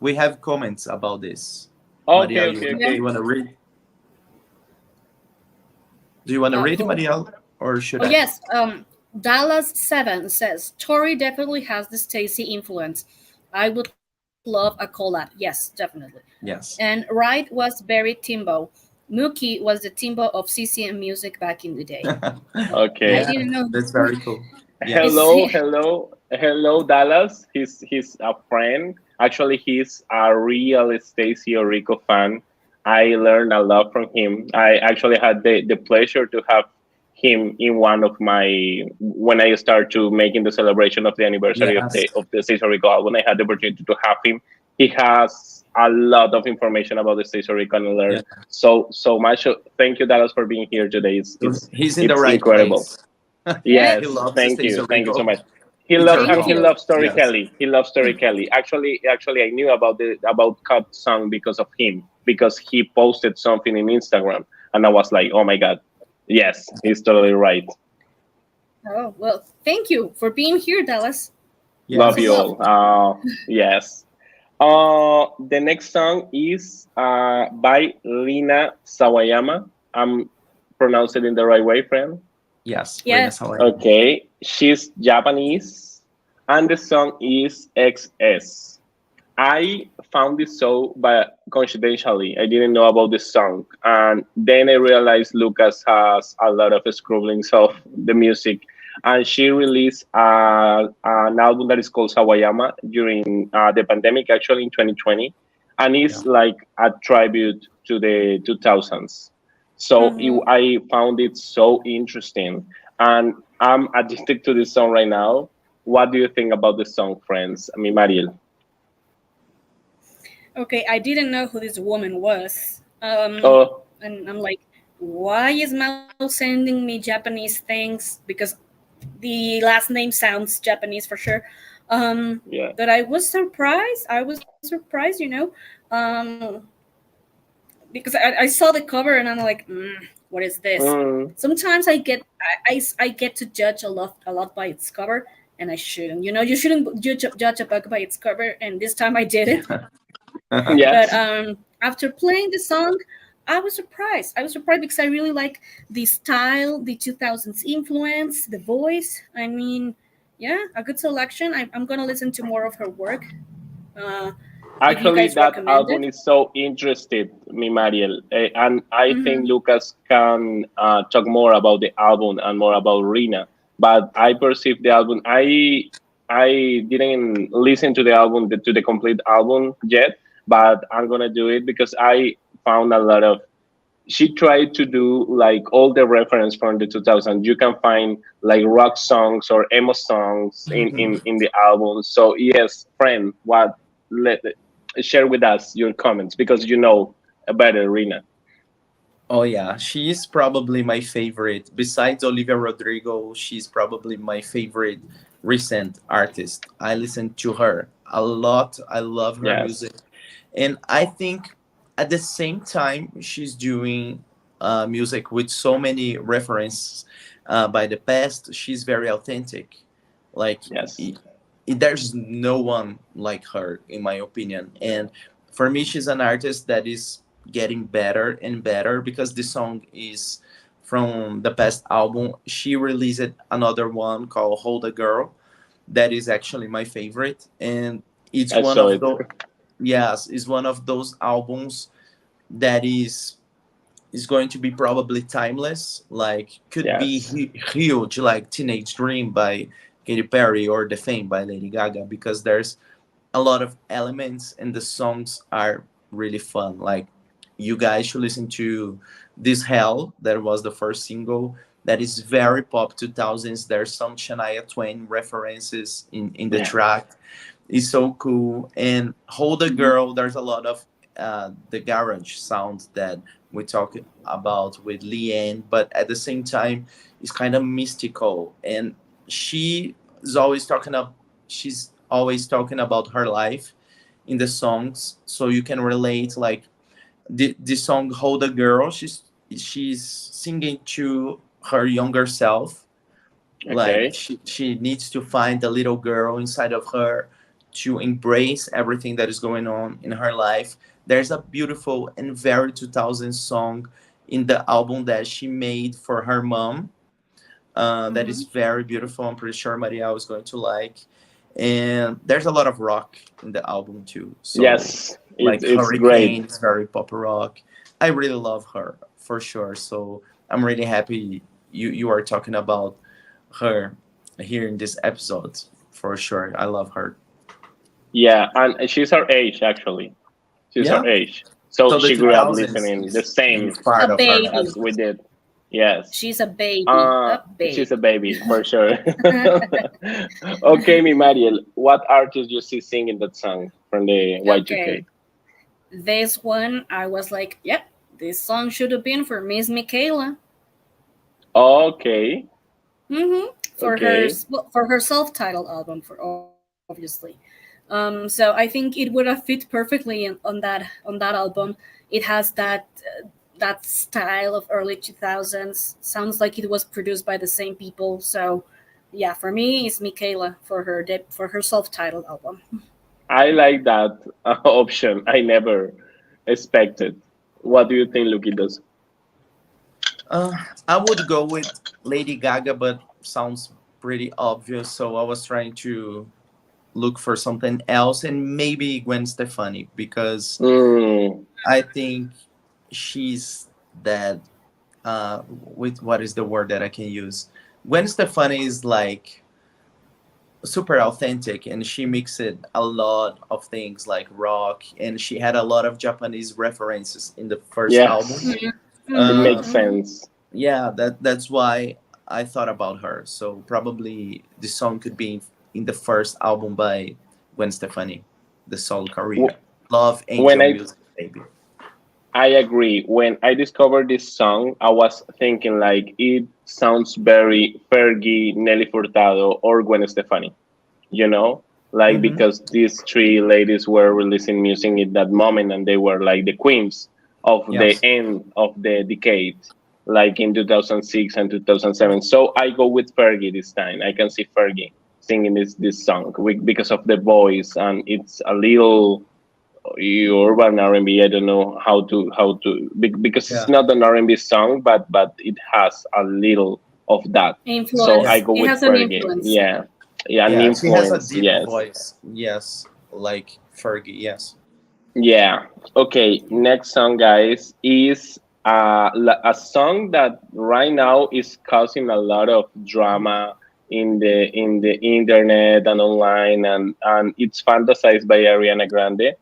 Speaker 2: We have comments about this.
Speaker 3: okay,
Speaker 2: Marielle,
Speaker 3: okay,
Speaker 1: Yeah.
Speaker 2: you
Speaker 3: okay.
Speaker 2: wanna read? Do you wanna read,
Speaker 1: Who?
Speaker 2: Marielle, or should
Speaker 1: Oh
Speaker 2: I?
Speaker 1: yes. Dallas 7 says Tori definitely has the Stacy influence. I would love a collab. Yes, definitely. And
Speaker 2: Yes.
Speaker 1: Ride was very Timbo. Mookie was the Timbo of CCM music back in the day. I
Speaker 3: Okay.
Speaker 2: Yeah,
Speaker 1: didn't know.
Speaker 2: that's very cool.
Speaker 1: It's
Speaker 2: Yes.
Speaker 3: Hello, hello, hello, Dallas. He's a friend. Actually, he's a real Stacy Orico fan. I learned a lot from him. I actually had the pleasure to have him in one of my when I start to making the celebration of the anniversary
Speaker 2: Yes.
Speaker 3: of the Stacy Orico album. I had the opportunity to have him. He has a lot of information about the Stacy Orico and I
Speaker 2: Yeah.
Speaker 3: learned so much. Thank you, Dallas, for being here today.
Speaker 2: So he's in the
Speaker 3: It's
Speaker 2: right
Speaker 3: incredible.
Speaker 2: place.
Speaker 1: yeah.
Speaker 2: He
Speaker 3: Yes,
Speaker 2: loves the
Speaker 3: thank
Speaker 2: States
Speaker 3: you.
Speaker 2: of
Speaker 3: Thank you so
Speaker 2: Rico.
Speaker 3: much. He
Speaker 2: It's
Speaker 3: loves
Speaker 2: very
Speaker 3: and
Speaker 1: Thank
Speaker 3: he
Speaker 2: common.
Speaker 1: you.
Speaker 3: loves Story
Speaker 2: Yes.
Speaker 3: Kelly. He loves Story Kelly. Actually I knew about the about Cut song because of him because he posted something in Instagram and I was like, "Oh my god. Yes, he's totally right.
Speaker 1: Oh well, thank you for being here, Dallas.
Speaker 3: Love
Speaker 1: Lots of
Speaker 3: you
Speaker 2: Yes.
Speaker 1: love.
Speaker 3: all." Yes. The next song is by Lina Sawayama. I'm pronouncing it in the right way, friend.
Speaker 2: Yes, Rina
Speaker 1: Yes.
Speaker 2: Sawayama.
Speaker 3: Okay, she's Japanese, and the song is XS. I found this so but coincidentally. I didn't know about this song, and then I realized Lucas has a lot of scrubblings of the music, and she released an album that is called Sawayama during the pandemic, actually in 2020, and it's
Speaker 2: Yeah.
Speaker 3: like a tribute to the 2000s. So
Speaker 1: Mm-hmm.
Speaker 3: I found it so interesting, and I'm addicted to this song right now. What do you think about the song, friends? I mean, Mariel.
Speaker 1: Okay, I didn't know who this woman was.
Speaker 3: Oh,
Speaker 1: And I'm like, why is Mao sending me Japanese things? Because the last name sounds Japanese for sure.
Speaker 3: yeah.
Speaker 1: But I was surprised. I was surprised, um, because I saw the cover and I'm like, what is this?
Speaker 3: Mm,
Speaker 1: Sometimes I get to judge a lot by its cover, and I shouldn't. You shouldn't judge a book by its cover, and this time I did it. But
Speaker 3: yes.
Speaker 1: after playing the song, I was surprised. I was surprised because I really like the style, the 2000s influence, the voice. I mean, yeah, a good selection. I'm gonna listen to more of her work. Uh, if you
Speaker 3: Actually,
Speaker 1: guys
Speaker 3: that
Speaker 1: recommend
Speaker 3: album
Speaker 1: it.
Speaker 3: is so interested me, Mariel, and I
Speaker 1: Mm-hmm.
Speaker 3: think Lucas can talk more about the album and more about Rina. But I perceive the album. I didn't listen to the album to the complete album yet, but I'm gonna do it because I found a lot of she tried to do like all the reference from the 2000s. You can find like rock songs or emo songs in the album. So yes, friend, what let share with us your comments because you know better, Rina.
Speaker 2: Oh yeah, she's probably my favorite. Besides Olivia Rodrigo, she's probably my favorite recent artist. I listen to her a lot. I love her
Speaker 3: Yes,
Speaker 2: music. And I think at the same time she's doing music with so many references by the past, she's very authentic. Like
Speaker 3: yes,
Speaker 2: there's no one like her in my opinion. And for me, she's an artist that is getting better and better because the song is from the past album. She released another one called Hold a Girl that is actually my favorite, and it's
Speaker 3: I
Speaker 2: one
Speaker 3: saw
Speaker 2: of
Speaker 3: it.
Speaker 2: those, yes, it's one of those albums that is going to be probably timeless. Like could be
Speaker 3: Yes,
Speaker 2: huge, like Teenage Dream by Katy Perry or The Fame by Lady Gaga, because there's a lot of elements and the songs are really fun. Like you guys should listen to This Hell, that was the first single. That is very pop 2000s. There's some Shania Twain references in the
Speaker 3: yeah,
Speaker 2: track. It's so cool. And Hold a Girl, there's a lot of the garage sound that we talk about with Leanne, but at the same time, it's kind of mystical. And she is always talking up. She's always talking about her life in the songs, so you can relate. Like the song "Hold a Girl," she's singing to her younger self, like
Speaker 3: okay,
Speaker 2: she needs to find the little girl inside of her to embrace everything that is going on in her life. There's a beautiful and very 2000 song in the album that she made for her mom, that is
Speaker 1: Mm-hmm.
Speaker 2: very beautiful. I'm pretty sure Maria was going to like. And there's a lot of rock in the album too, so
Speaker 3: yes,
Speaker 2: like
Speaker 3: it's great.
Speaker 2: Hurricane is very pop rock. I really love her for sure, so I'm really happy you are talking about her here in this episode. For sure, I love her.
Speaker 3: Yeah, and she's our age actually. She's our
Speaker 2: Yeah,
Speaker 3: age. So
Speaker 2: so the
Speaker 3: she grew up
Speaker 2: 2000s
Speaker 3: listening the same
Speaker 2: is
Speaker 1: A
Speaker 2: part of her
Speaker 1: baby.
Speaker 3: as
Speaker 2: life.
Speaker 3: we did. Yes.
Speaker 1: She's a baby. A
Speaker 3: She's a
Speaker 1: baby.
Speaker 3: baby for sure. Okay, mi Mariel, what artist you see singing that song from the Y2K?
Speaker 1: Okay. This one, I was like, yep, this song should have been for Miss Michaela.
Speaker 3: Okay,
Speaker 1: Mm-hmm.
Speaker 3: okay,
Speaker 1: For her self-titled album, for obviously. So I think it would have fit perfectly on that album. It has that style of early 2000s. Sounds like it was produced by the same people. So yeah, for me, it's Michaela for her self-titled album.
Speaker 3: I like that option. I never expected. What do you think, Luquitas?
Speaker 2: Uh, I would go with Lady Gaga, but sounds pretty obvious. So I was trying to look for something else, and maybe Gwen Stefani because
Speaker 3: Mm,
Speaker 2: I think she's that. With what is the word that I can use? Gwen Stefani is like super authentic, and she mixed a lot of things like rock, and she had a lot of Japanese references in the first album.
Speaker 3: yes, it
Speaker 2: Uh,
Speaker 3: makes
Speaker 1: Mm-hmm.
Speaker 3: sense.
Speaker 2: yeah, that's why I thought about her. So probably the song could be in the first album by Gwen Stefani, the solo
Speaker 3: W-
Speaker 2: career. Love
Speaker 3: When
Speaker 2: Angel
Speaker 3: I
Speaker 2: Music, baby.
Speaker 3: I agree. When I discovered this song, I was thinking like it sounds very Fergie, Nelly Furtado, or Gwen Stefani. You know, like
Speaker 2: Mm-hmm.
Speaker 3: because these three ladies were releasing music in that moment, and they were like the queens of the
Speaker 2: Yes.
Speaker 3: end of the decade, like in 2006 and 2007. So I go with Fergie this time. I can see Fergie singing this song because of the voice, and it's a little urban R&B. I don't know because it's
Speaker 2: Yeah.
Speaker 3: not an R&B song, but it has a little of that. So
Speaker 2: Yeah.
Speaker 3: I
Speaker 1: Influence.
Speaker 3: go
Speaker 1: It
Speaker 3: with
Speaker 1: has an
Speaker 3: Fergie.
Speaker 1: influence.
Speaker 3: Yeah, yeah, an
Speaker 2: Yeah. She has a
Speaker 3: influence.
Speaker 2: deep
Speaker 3: Yes,
Speaker 2: voice. Yes. Like Fergie. Yes.
Speaker 3: yeah. Okay, next song, guys, is a song that right now is causing a lot of drama in the internet and online, and it's fantasized by Ariana Grande.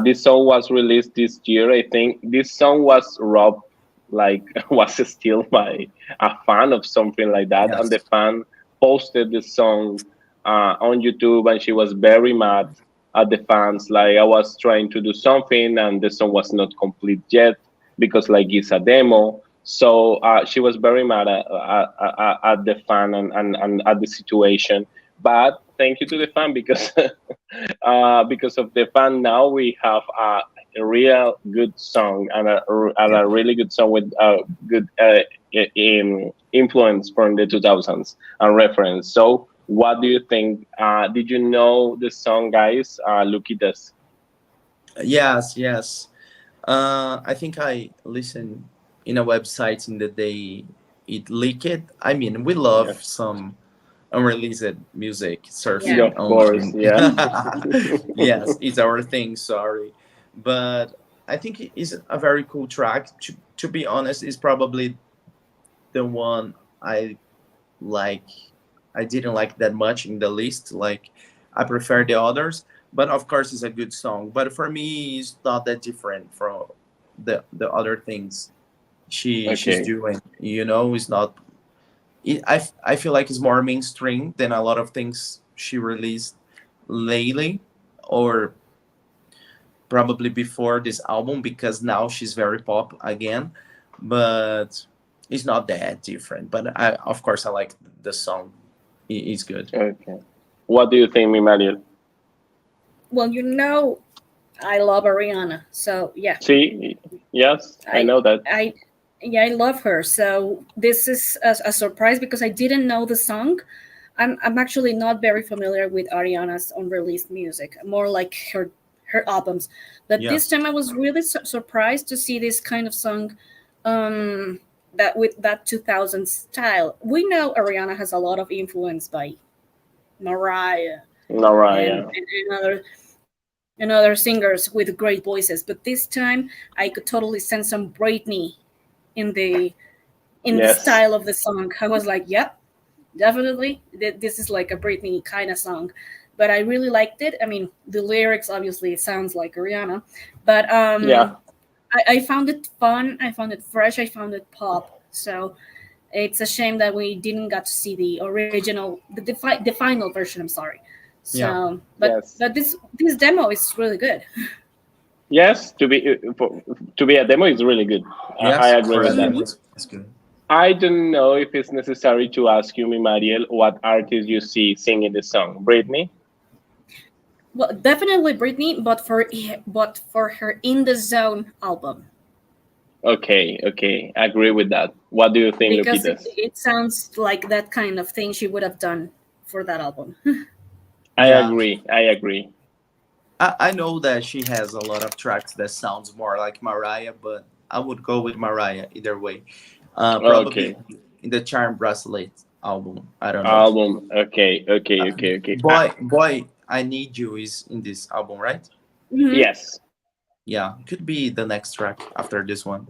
Speaker 3: This song was released this year. I think this song was robbed, like was steal by a fan of something like that, and the
Speaker 2: Yes.
Speaker 3: fan posted the song on YouTube, and she was very mad at the fans. Like I was trying to do something, and the song was not complete yet because like it's a demo. So she was very mad at the fan and at the situation. But thank you to the fan because of the fan now we have a real good song and
Speaker 2: Yeah.
Speaker 3: a really good song with good influence from the 2000s and reference. So what do you think? Did you know the song, guys? Look at this.
Speaker 2: Yes. Yes. I think I listened in a website in the day it leaked. I mean, we love
Speaker 3: Yes.
Speaker 2: some unreleased music
Speaker 3: Yeah,
Speaker 1: Yeah.
Speaker 2: surfing
Speaker 3: of course.
Speaker 2: online.
Speaker 3: Yeah.
Speaker 2: Yes, it's our thing. Sorry, but I think it is a very cool track. To be honest, it's probably the one I like. I didn't like that much in the list. Like, I prefer the others, but of course, it's a good song. But for me, it's not that different from the other things she's
Speaker 3: Okay.
Speaker 2: doing. It's not. I feel like it's more mainstream than a lot of things she released lately, or probably before this album, because now she's very pop again. But it's not that different. But of course, I like the song. It's good.
Speaker 3: Okay. What do you think, me, Mariel?
Speaker 1: Well, I love Ariana. So yeah,
Speaker 3: See, yes, I
Speaker 1: I
Speaker 3: know that.
Speaker 1: I yeah, I love her. So this is a surprise because I didn't know the song. I'm actually not very familiar with Ariana's unreleased music, more like her albums. But
Speaker 2: Yeah.
Speaker 1: this time I was really surprised to see this kind of song, um, that with that 2000 style. We know Ariana has a lot of influence by Mariah and,
Speaker 3: Mariah.
Speaker 1: and other singers with great voices. But this time I could totally sense some Britney in the
Speaker 3: Yes.
Speaker 1: style of the song. I was like, yep, definitely this is like a Britney kind of song. But I really liked it. I mean, the lyrics obviously it sounds like Rihanna, but
Speaker 3: Yeah.
Speaker 1: I found it fun. I found it fresh. I found it pop. So it's a shame that we didn't get to see the original, the final version. I'm sorry.
Speaker 2: Yeah.
Speaker 1: So,
Speaker 3: Yes.
Speaker 1: but this demo is really good.
Speaker 3: Yes, to be a demo is really good. I
Speaker 2: Yes.
Speaker 3: agree
Speaker 2: For a
Speaker 3: with that.
Speaker 2: demo,
Speaker 1: Mhm.
Speaker 2: it's good.
Speaker 3: I don't know if it's necessary to ask you, mi Mariel, what artist you see singing the song. Britney?
Speaker 1: Well, definitely Britney, but for her In the Zone album
Speaker 3: Okay, okay, I agree with that. What do you think,
Speaker 1: because
Speaker 3: Luquitas?
Speaker 1: it sounds like that kind of thing she would have done for that album.
Speaker 3: I
Speaker 2: Yeah.
Speaker 3: agree. I agree.
Speaker 2: I know that she has a lot of tracks that sounds more like Mariah, but I would go with Mariah either way. Probably
Speaker 3: Okay.
Speaker 2: in the Charm Bracelet album. I don't know.
Speaker 3: Album. Okay. Okay. Okay. Okay.
Speaker 2: Boy, I Need You is in this album, right?
Speaker 1: Hmm.
Speaker 3: Yes.
Speaker 2: Yeah, could be the next track after this one.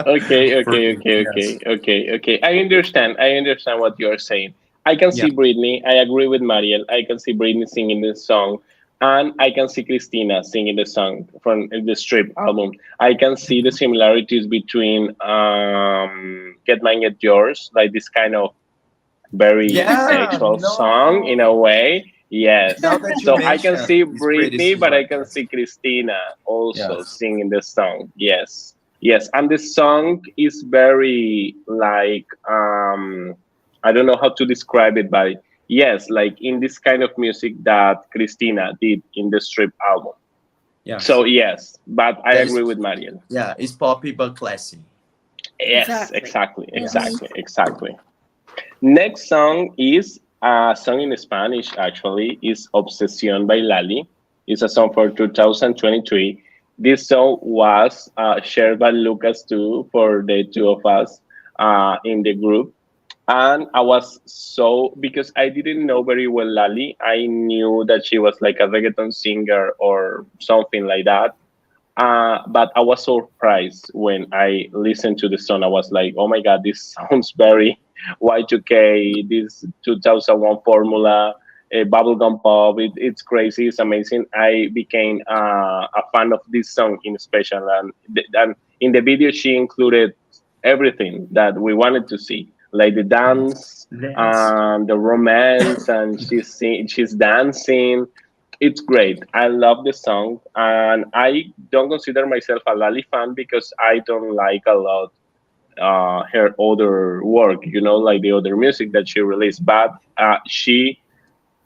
Speaker 3: Okay,
Speaker 2: For
Speaker 3: okay,
Speaker 2: me,
Speaker 3: okay,
Speaker 2: yes.
Speaker 3: okay, okay, okay. I understand. I understand what you're saying. I can
Speaker 2: Yeah.
Speaker 3: see Britney. I agree with Mariel. I can see Britney singing this song, and I can see Christina singing the song from the Strip album. I can see the similarities between "Get Mine, Get Yours," like this kind of very
Speaker 2: Yeah,
Speaker 3: sexual song in a
Speaker 2: no.
Speaker 3: way. Yes.
Speaker 2: Now that you
Speaker 3: So I can
Speaker 2: mention,
Speaker 3: see
Speaker 2: it's pretty
Speaker 3: Britney, but
Speaker 2: similar.
Speaker 3: I can
Speaker 2: Yes.
Speaker 3: see Christina also
Speaker 2: Yes.
Speaker 3: singing the song. Yes. Yes. And the song is very like I don't know how to describe it, but yes, like in this kind of music that Christina did in the Strip album.
Speaker 2: Yes.
Speaker 3: So yes, but I
Speaker 2: That
Speaker 3: agree
Speaker 2: is,
Speaker 3: with Mariel.
Speaker 2: yeah, it's poppy but classy.
Speaker 3: Yes,
Speaker 1: Exactly.
Speaker 3: exactly,
Speaker 1: Hmm.
Speaker 3: exactly, exactly. Next song is a song in Spanish actually is Obsesión by Lali. It's a song for 2023. This song was shared by Lucas too for the two of us in the group. And I was so because I didn't know very well Lali. I knew that she was like a reggaeton singer or something like that. But I was surprised when I listened to the song. I was like, "Oh my god, this sounds very Y2K. This 2001 formula, bubblegum pop. It's crazy. It's amazing." I became a fan of this song in special, and in the video she included everything that we wanted to see, like the
Speaker 2: Yes.
Speaker 3: dance,
Speaker 2: Yes.
Speaker 3: the romance, and she's dancing. It's great. I love the song, and I don't consider myself a Lali fan because I don't like a lot her other work. You know, like the other music that she released. But she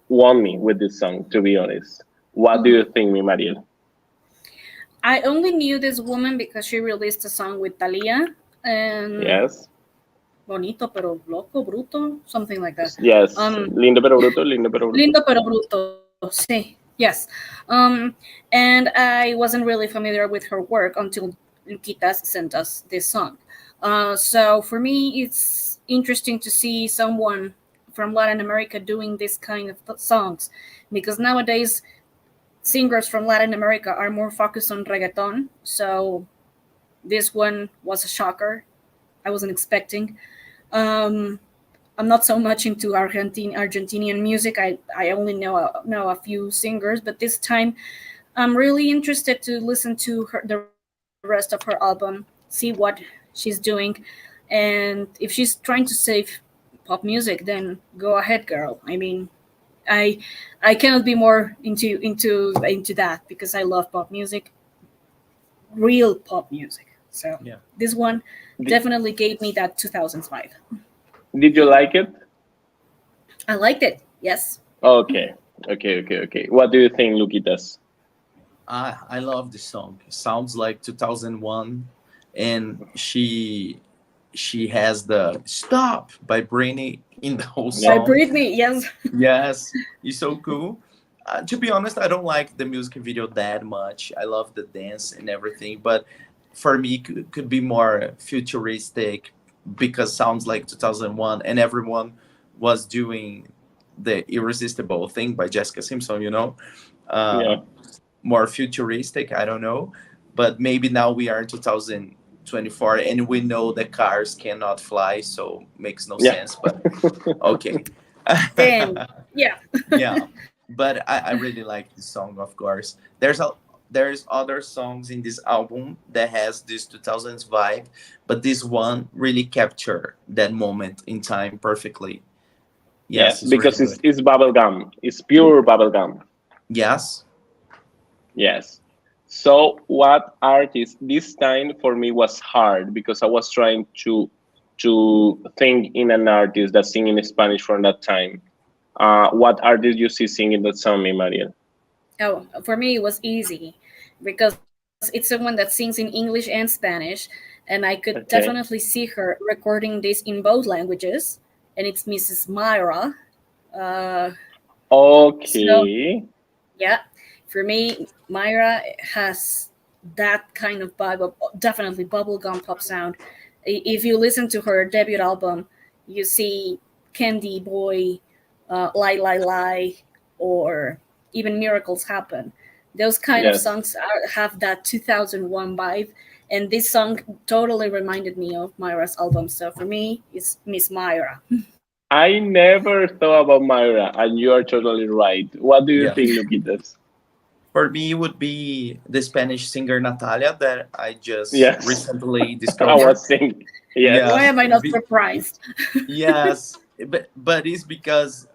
Speaker 3: won me with this song. To be honest, what do
Speaker 1: Hmm.
Speaker 3: you think, me, Mariel?
Speaker 1: I only knew this woman because she released a song with Thalia and
Speaker 3: Yes,
Speaker 1: Bonito pero loco, bruto, something like that.
Speaker 3: yes.
Speaker 1: Um,
Speaker 3: Lindo pero bruto, lindo pero bruto.
Speaker 1: Lindo pero bruto, sí, yes. And I wasn't really familiar with her work until Luquitas sent us this song. So for me, it's interesting to see someone from Latin America doing this kind of songs because nowadays singers from Latin America are more focused on reggaeton. So this one was a shocker. I wasn't expecting. Um, I'm not so much into Argentinian music. I only know a few singers, but this time I'm really interested to listen to the rest of her album, see what she's doing, and if she's trying to save pop music, then go ahead, girl. I mean, I I cannot be more into that because I love pop music, real pop music. So
Speaker 2: Yeah.
Speaker 1: this one
Speaker 3: Did,
Speaker 1: definitely gave me that 2000s vibe.
Speaker 3: did you like it?
Speaker 1: I liked it. Yes.
Speaker 3: Okay, okay, okay, okay. What do you think, Luquitas?
Speaker 2: I love this song. It sounds like 2001, and she has the "Stop" by Brainy in the whole
Speaker 1: By
Speaker 3: Yeah.
Speaker 2: song.
Speaker 1: Britney, yes.
Speaker 2: Yes, it's so cool. To be honest, I don't like the music video that much. I love the dance and everything, but for me, could be more futuristic because sounds like 2001, and everyone was doing the irresistible thing by Jessica Simpson.
Speaker 3: Yeah.
Speaker 2: Uh, More futuristic. I don't know, but maybe now we are in 2024, and we know that cars cannot fly, so makes no
Speaker 3: Yeah.
Speaker 2: sense. But okay.
Speaker 1: Then, yeah.
Speaker 2: Yeah, but I really like this song, of course. There's other songs in this album that has this 2000s vibe, but this one really capture that moment in time perfectly. Yes,
Speaker 3: Yes,
Speaker 2: it's really
Speaker 3: because
Speaker 2: good.
Speaker 3: it's bubble gum. It's pure bubble gum.
Speaker 2: Yes.
Speaker 3: Yes. So what artist this time for me was hard because I was trying to think in an artist that sing in Spanish from that time. What artist you see singing that song, me, Mariel?
Speaker 1: Oh, for me, it was easy because it's someone that sings in English and Spanish, and I could definitely
Speaker 3: Okay.
Speaker 1: see her recording this in both languages, and it's Mrs. Myra. Uh, so,
Speaker 3: Okay.
Speaker 1: yeah, for me, Myra has that kind of vibe of definitely bubblegum pop sound, If you listen to her debut album, you see Candy Boy, Lie Lie Lie, or even Miracles Happen. Those kind of
Speaker 3: Yes.
Speaker 1: songs have that 2001 vibe, and this song totally reminded me of Myra's album. So for me, it's Miss Myra.
Speaker 3: I never thought about Myra, and you are totally right. What do you
Speaker 2: Yeah.
Speaker 3: think, Luquitas?
Speaker 2: For me, it would be the Spanish singer Natalia that I just
Speaker 3: Yes,
Speaker 2: recently
Speaker 3: I
Speaker 1: Yeah.
Speaker 2: discovered.
Speaker 3: was thinking.
Speaker 2: Yeah,
Speaker 1: Why
Speaker 3: Yes,
Speaker 1: am I not surprised?
Speaker 2: yes, but it's because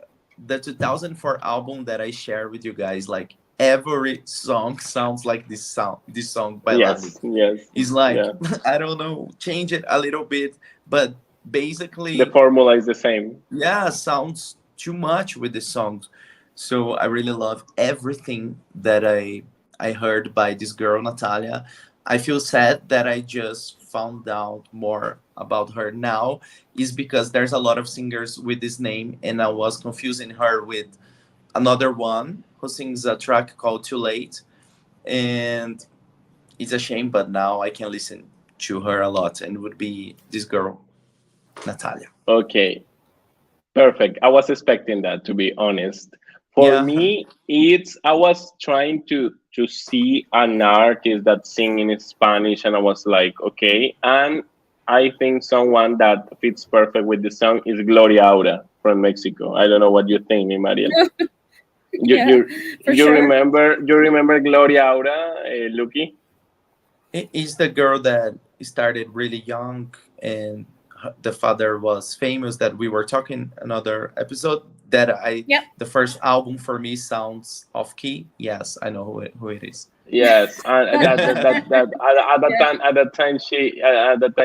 Speaker 2: the 2004 album that I share with you guys, like every song sounds like this song by Lali.
Speaker 3: yes, yes.
Speaker 2: It's like
Speaker 3: Yeah,
Speaker 2: I don't know, change it a little bit, but
Speaker 3: the
Speaker 2: basically,
Speaker 3: formula is the same.
Speaker 2: yeah, sounds too much with the songs. So I really love everything that I heard by this girl Natalia. I feel sad that I just found out more about her now is because there's a lot of singers with this name and I was confusing her with another one who sings a track called Too Late, and it's a shame, but now I can listen to her a lot and it would be this girl Natalia.
Speaker 3: Okay, perfect. I was expecting that, to be honest. For
Speaker 2: Yeah.
Speaker 3: me, it's I was trying to see an artist that sing in Spanish, and I was like, okay. And I think someone that fits perfect with the song is Gloria Aura from Mexico. I don't know what you think, mi Mariel. You
Speaker 1: Yeah,
Speaker 3: you
Speaker 1: for sure.
Speaker 3: you remember Gloria Aura, Lucky?
Speaker 2: It is the girl that started really young and the father was famous that we were talking another episode that I
Speaker 1: Yep.
Speaker 2: the first album for me sounds off key. Yes, I know who it is.
Speaker 3: Yes, and that
Speaker 1: Yeah.
Speaker 3: at that time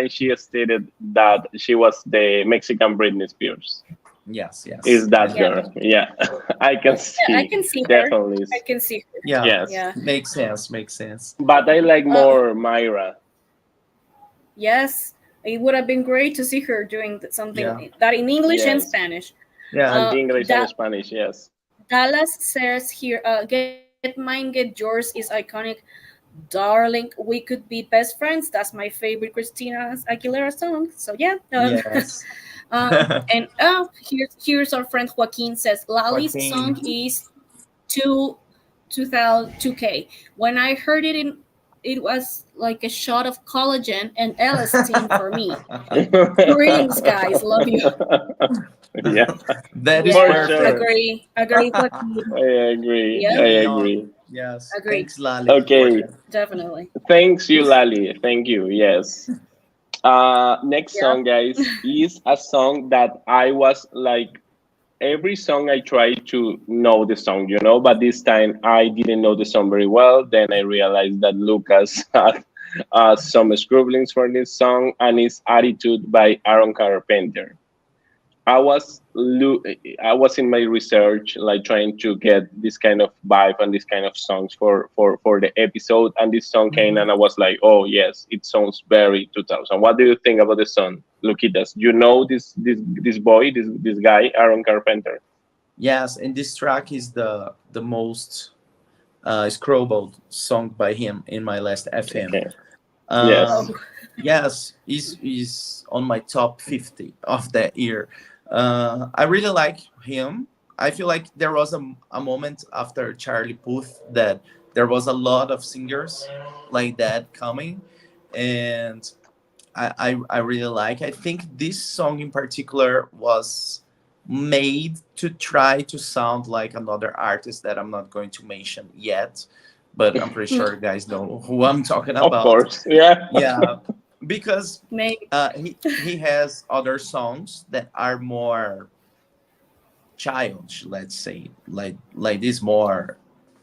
Speaker 3: she stated that she was the Mexican Britney Spears.
Speaker 2: Yes,
Speaker 3: Is
Speaker 2: yes, I
Speaker 3: that
Speaker 2: know.
Speaker 1: Yeah.
Speaker 3: girl? Yeah, I can
Speaker 1: Yeah, I
Speaker 3: see
Speaker 1: can see her.
Speaker 3: definitely.
Speaker 1: I can see her.
Speaker 2: Yeah,
Speaker 3: Yes,
Speaker 1: Yeah.
Speaker 2: makes sense, makes sense.
Speaker 3: but I like
Speaker 1: Uh,
Speaker 3: more Myra.
Speaker 1: yes, it would have been great to see her doing
Speaker 2: Yeah,
Speaker 1: something that in English and
Speaker 3: Yes,
Speaker 1: Spanish.
Speaker 2: yeah,
Speaker 3: and English and
Speaker 1: That
Speaker 3: Spanish. Yes.
Speaker 1: Dallas says here, "Get mine, get yours" is iconic. Darling, we could be best friends. That's my favorite Christina Aguilera song. So yeah.
Speaker 2: yes.
Speaker 1: And here's our friend Joaquin says Lali's
Speaker 2: Joaquin.
Speaker 1: song is two 2002K. When I heard it in, it was like a shot of collagen and elastin for me. Greetings, guys. Love you.
Speaker 3: Yeah,
Speaker 2: That is
Speaker 3: for
Speaker 1: Yeah,
Speaker 2: perfect.
Speaker 3: sure.
Speaker 1: agree, Joaquin.
Speaker 3: I agree.
Speaker 1: Yep,
Speaker 3: I
Speaker 2: Being young.
Speaker 3: agree.
Speaker 2: Yes.
Speaker 1: agree.
Speaker 2: Thanks, Lali, for
Speaker 3: Okay,
Speaker 2: that.
Speaker 1: Definitely.
Speaker 3: thanks you, Lali. Thank you. Yes. Next
Speaker 1: Yeah.
Speaker 3: song, guys, is a song that I was like every song I try to know the song, but this time I didn't know the song very well. Then I realized that Lucas had some scribblings for this song, and it's Attitude by Aaron Carpenter. I was I was in my research, like trying to get this kind of vibe and this kind of songs for the episode, and this song came,
Speaker 2: Mhm.
Speaker 3: and I was like, oh yes, it sounds very 2000. What do you think about the song, Luquitas? You know this boy, this guy, Aaron Carpenter?
Speaker 2: Yes, and this track is the most scrolled song by him in my last FM.
Speaker 3: Okay. Yes.
Speaker 2: Um,
Speaker 1: Oh,
Speaker 2: yes, is on my top 50 of that year. I really like him. I feel like there was a moment after Charlie Puth that there was a lot of singers like that coming, and I really like. I think this song in particular was made to try to sound like another artist that I'm not going to mention yet, but I'm pretty sure you guys know who I'm talking
Speaker 3: Of
Speaker 2: about.
Speaker 3: course. Yeah.
Speaker 2: Yeah, because
Speaker 1: maybe.
Speaker 2: he has other songs that are more childish, let's say, like this more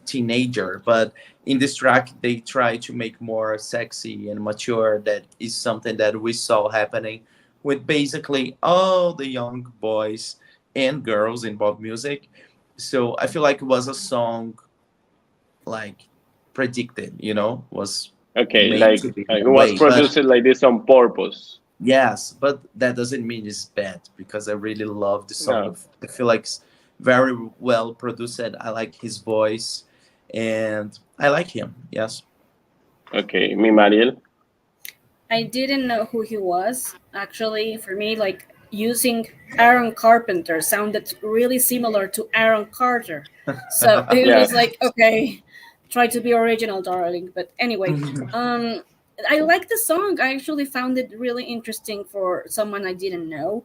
Speaker 2: teenager, but in this track they try to make more sexy and mature. That is something that we saw happening with basically all the young boys and girls in pop music. So I feel like it was a song like predicted, was
Speaker 3: Okay.
Speaker 2: made
Speaker 3: Like
Speaker 2: to be
Speaker 3: it
Speaker 2: that
Speaker 3: was
Speaker 2: way. But
Speaker 3: produced like this on purpose.
Speaker 2: yes, but that doesn't mean it's bad because I really love the song.
Speaker 3: No.
Speaker 2: I feel like it's very well produced. I like his voice and I like him. Yes.
Speaker 3: Okay. Me, Mariel.
Speaker 1: I didn't know who he was. Actually, for me, like using Aaron Carpenter sounded really similar to Aaron Carter. So it
Speaker 3: Yeah.
Speaker 1: was like, okay, try to be original, darling. But anyway, um, I like the song. I actually found it really interesting for someone I didn't know.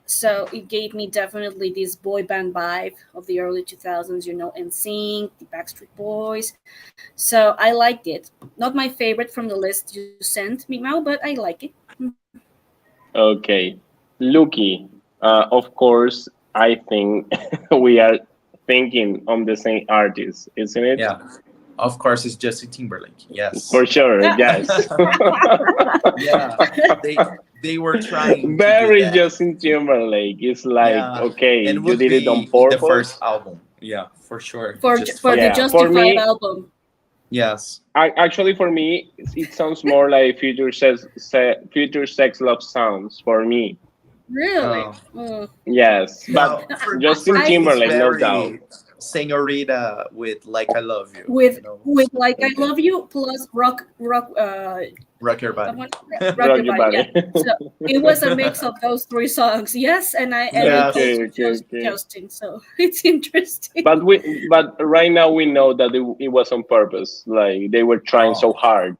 Speaker 1: So it gave me definitely this boy band vibe of the early 2000s, NSYNC, the Backstreet Boys. So I liked it. Not my favorite from the list you sent me, Mao, but I like it.
Speaker 3: Okay. Lucky. Of course, I think we are thinking on the same artist, isn't it?
Speaker 2: Yeah, of course, it's Justin Timberlake. Yes.
Speaker 3: For sure,
Speaker 1: Ah,
Speaker 3: yes.
Speaker 2: Yeah, they were trying to do
Speaker 3: Very
Speaker 2: that.
Speaker 3: Justin Timberlake. It's like,
Speaker 2: Yeah,
Speaker 3: okay,
Speaker 2: and
Speaker 3: you
Speaker 2: would
Speaker 3: did it on
Speaker 2: be in the first
Speaker 3: purpose.
Speaker 2: album. Yeah, for sure.
Speaker 1: for the
Speaker 2: Justified.
Speaker 3: Yeah, for
Speaker 1: Justified
Speaker 3: me,
Speaker 1: album.
Speaker 2: Yes.
Speaker 3: actually, for me, it sounds more like future sex love sounds for me.
Speaker 1: Really?
Speaker 2: Um,
Speaker 3: Yes, but
Speaker 2: no, for
Speaker 3: Justin
Speaker 2: me,
Speaker 1: I
Speaker 2: it's
Speaker 3: Timberlake, no doubt.
Speaker 2: very Senorita with "Like I Love You."
Speaker 1: with with
Speaker 2: So,
Speaker 1: like I
Speaker 3: Okay,
Speaker 1: love you plus rock
Speaker 2: rock your
Speaker 1: that
Speaker 2: body.
Speaker 1: one, rock
Speaker 3: rock
Speaker 1: your
Speaker 3: your
Speaker 1: body. Yeah.
Speaker 3: body.
Speaker 1: So it was a mix of those three songs. Yes, and it
Speaker 2: Yes.
Speaker 3: Okay,
Speaker 1: also
Speaker 3: okay,
Speaker 1: chose
Speaker 3: okay.
Speaker 1: Justin. So it's interesting.
Speaker 3: But right now we know that it was on purpose. Like they were trying so
Speaker 2: Oh,
Speaker 3: hard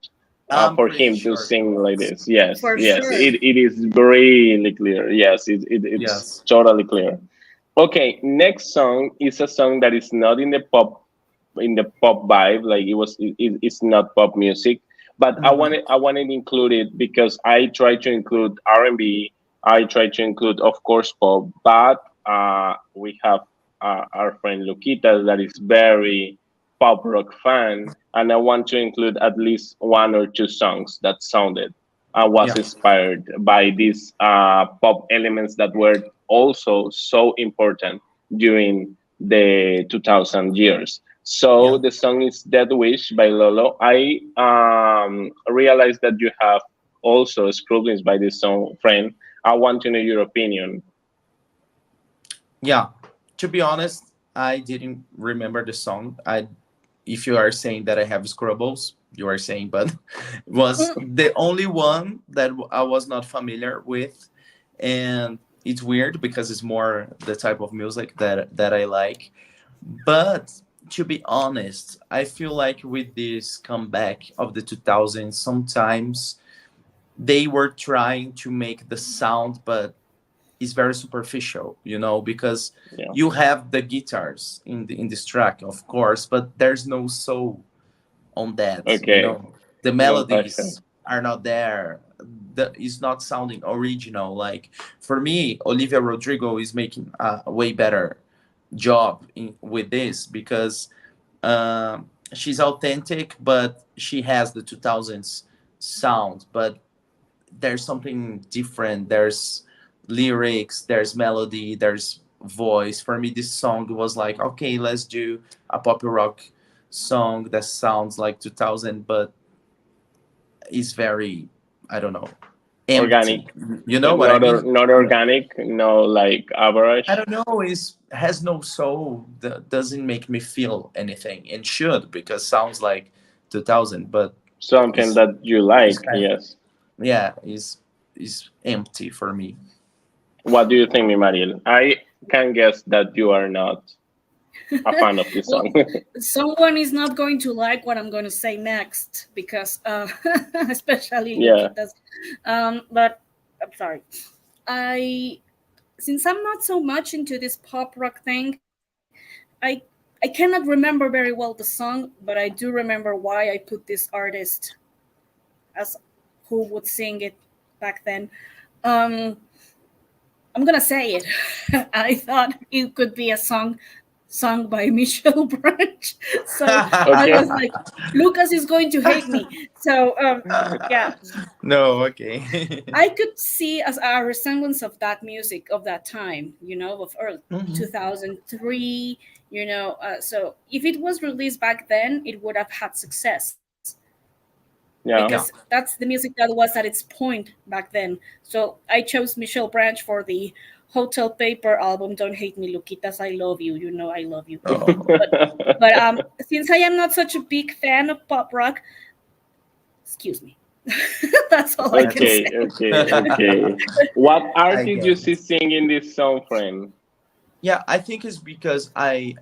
Speaker 2: I'm
Speaker 3: for
Speaker 2: pretty
Speaker 3: him to
Speaker 2: sure it
Speaker 3: sing like
Speaker 2: was.
Speaker 3: this. Yes,
Speaker 1: For
Speaker 3: yes,
Speaker 1: sure.
Speaker 3: it is really clear. Yes, it's
Speaker 2: Yes.
Speaker 3: totally clear. Okay, next song is a song that is not in the pop vibe. Like it's not pop music, but
Speaker 2: Mhm.
Speaker 3: I wanted to include it because I try to include R&B. I try to include, of course, pop, but we have our friend Luquita that is very pop rock fan, and I want to include at least one or two songs that sounded was
Speaker 2: Yeah.
Speaker 3: inspired by these pop elements that were also so important during the 2000 years. So
Speaker 2: Yeah.
Speaker 3: the song is Dead Wish by Lolo. I realized that you have also scrolls by this song, friend. I want to know your opinion.
Speaker 2: Yeah. To be honest, I didn't remember the song. If you are saying that I have scribbles, you are saying, but was
Speaker 1: Mm,
Speaker 2: the only one that I was not familiar with, and it's weird because it's more the type of music that I like. But to be honest, I feel like with this comeback of the 2000s, sometimes they were trying to make the sound, but it's very superficial, because
Speaker 3: Yeah.
Speaker 2: you have the guitars in this track, of course, but there's no soul on that.
Speaker 3: Okay.
Speaker 2: The
Speaker 3: No passion.
Speaker 2: melodies are not there. It's not sounding original. Like for me, Olivia Rodrigo is making a way better job with this because she's authentic, but she has the 2000s sound. But there's something different. There's lyrics, there's melody, there's voice. For me, this song was like, okay, let's do a pop rock song that sounds like 2000, but is very, I don't know,
Speaker 3: Organic.
Speaker 2: empty. You know what I mean?
Speaker 3: Not
Speaker 2: Yeah.
Speaker 3: organic. No, like
Speaker 2: I
Speaker 3: average.
Speaker 2: don't know. Is has no soul. That doesn't make me feel anything, and should because sounds like 2000, but
Speaker 3: Something
Speaker 2: is
Speaker 3: that you
Speaker 2: is
Speaker 3: like.
Speaker 2: kind of,
Speaker 3: Yes.
Speaker 2: yeah, is empty for me.
Speaker 3: What do you think, mi Mariel? I can guess that you are not a fan of this
Speaker 1: well,
Speaker 3: song.
Speaker 1: someone is not going to like what I'm going to say next because, especially
Speaker 3: Yeah.
Speaker 1: Luquitas. But I'm sorry. I Since I'm not so much into this pop rock thing, I I cannot remember very well the song, but I do remember why I put this artist as who would sing it back then. Um, I'm gonna say it. I thought it could be a song sung by Michelle Branch. So I
Speaker 3: Okay.
Speaker 1: was like, Lucas is going to hate me. So yeah,
Speaker 2: No, okay.
Speaker 1: I could see as a resemblance of that music of that time, of early
Speaker 2: Mhm.
Speaker 1: 2003. So if it was released back then, it would have had success because
Speaker 3: Yeah.
Speaker 2: Yeah.
Speaker 1: that's the music that was at its point back then. So I chose Michelle Branch for the Hotel Paper album. Don't hate me, Luquitas. I love you. You know I love you.
Speaker 2: Oh.
Speaker 1: But since I am not such a big fan of pop rock, excuse me. That's all I can
Speaker 3: Okay,
Speaker 1: say.
Speaker 3: okay, okay. What
Speaker 2: I
Speaker 3: artist you
Speaker 2: get
Speaker 3: see
Speaker 2: it.
Speaker 3: singing this song, friend?
Speaker 2: Yeah, I think it's because I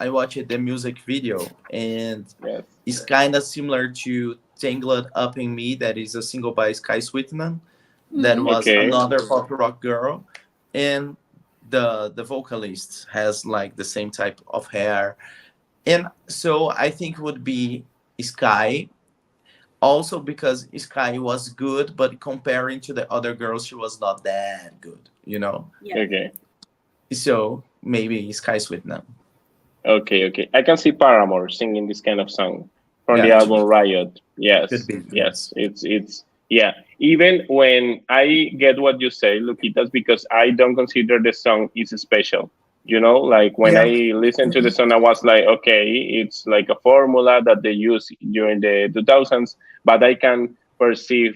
Speaker 2: watched the music video, and
Speaker 3: Yes.
Speaker 2: it's kind of similar to "Tangled Up in Me," that is a single by Sky Sweetman. That
Speaker 1: Hmm.
Speaker 2: was
Speaker 3: Okay.
Speaker 2: another pop rock girl, and the vocalist has like the same type of hair, and so I think it would be Sky. Also because Sky was good, but comparing to the other girls, she was not that good, you know.
Speaker 1: Yeah.
Speaker 3: Okay.
Speaker 2: So maybe Sky Sweetman.
Speaker 3: Okay, okay. I can see Paramore singing this kind of song from the
Speaker 2: Yeah,
Speaker 3: album Riot.
Speaker 2: could
Speaker 3: Yes,
Speaker 2: be.
Speaker 3: yes.
Speaker 2: Yes.
Speaker 3: It's yeah. Even when I get what you say, Luquitas, because I don't consider the song is special. You know, like when
Speaker 2: Yeah.
Speaker 3: I listened to the song, I was like, okay, it's like a formula that they use during the 2000s, but I can perceive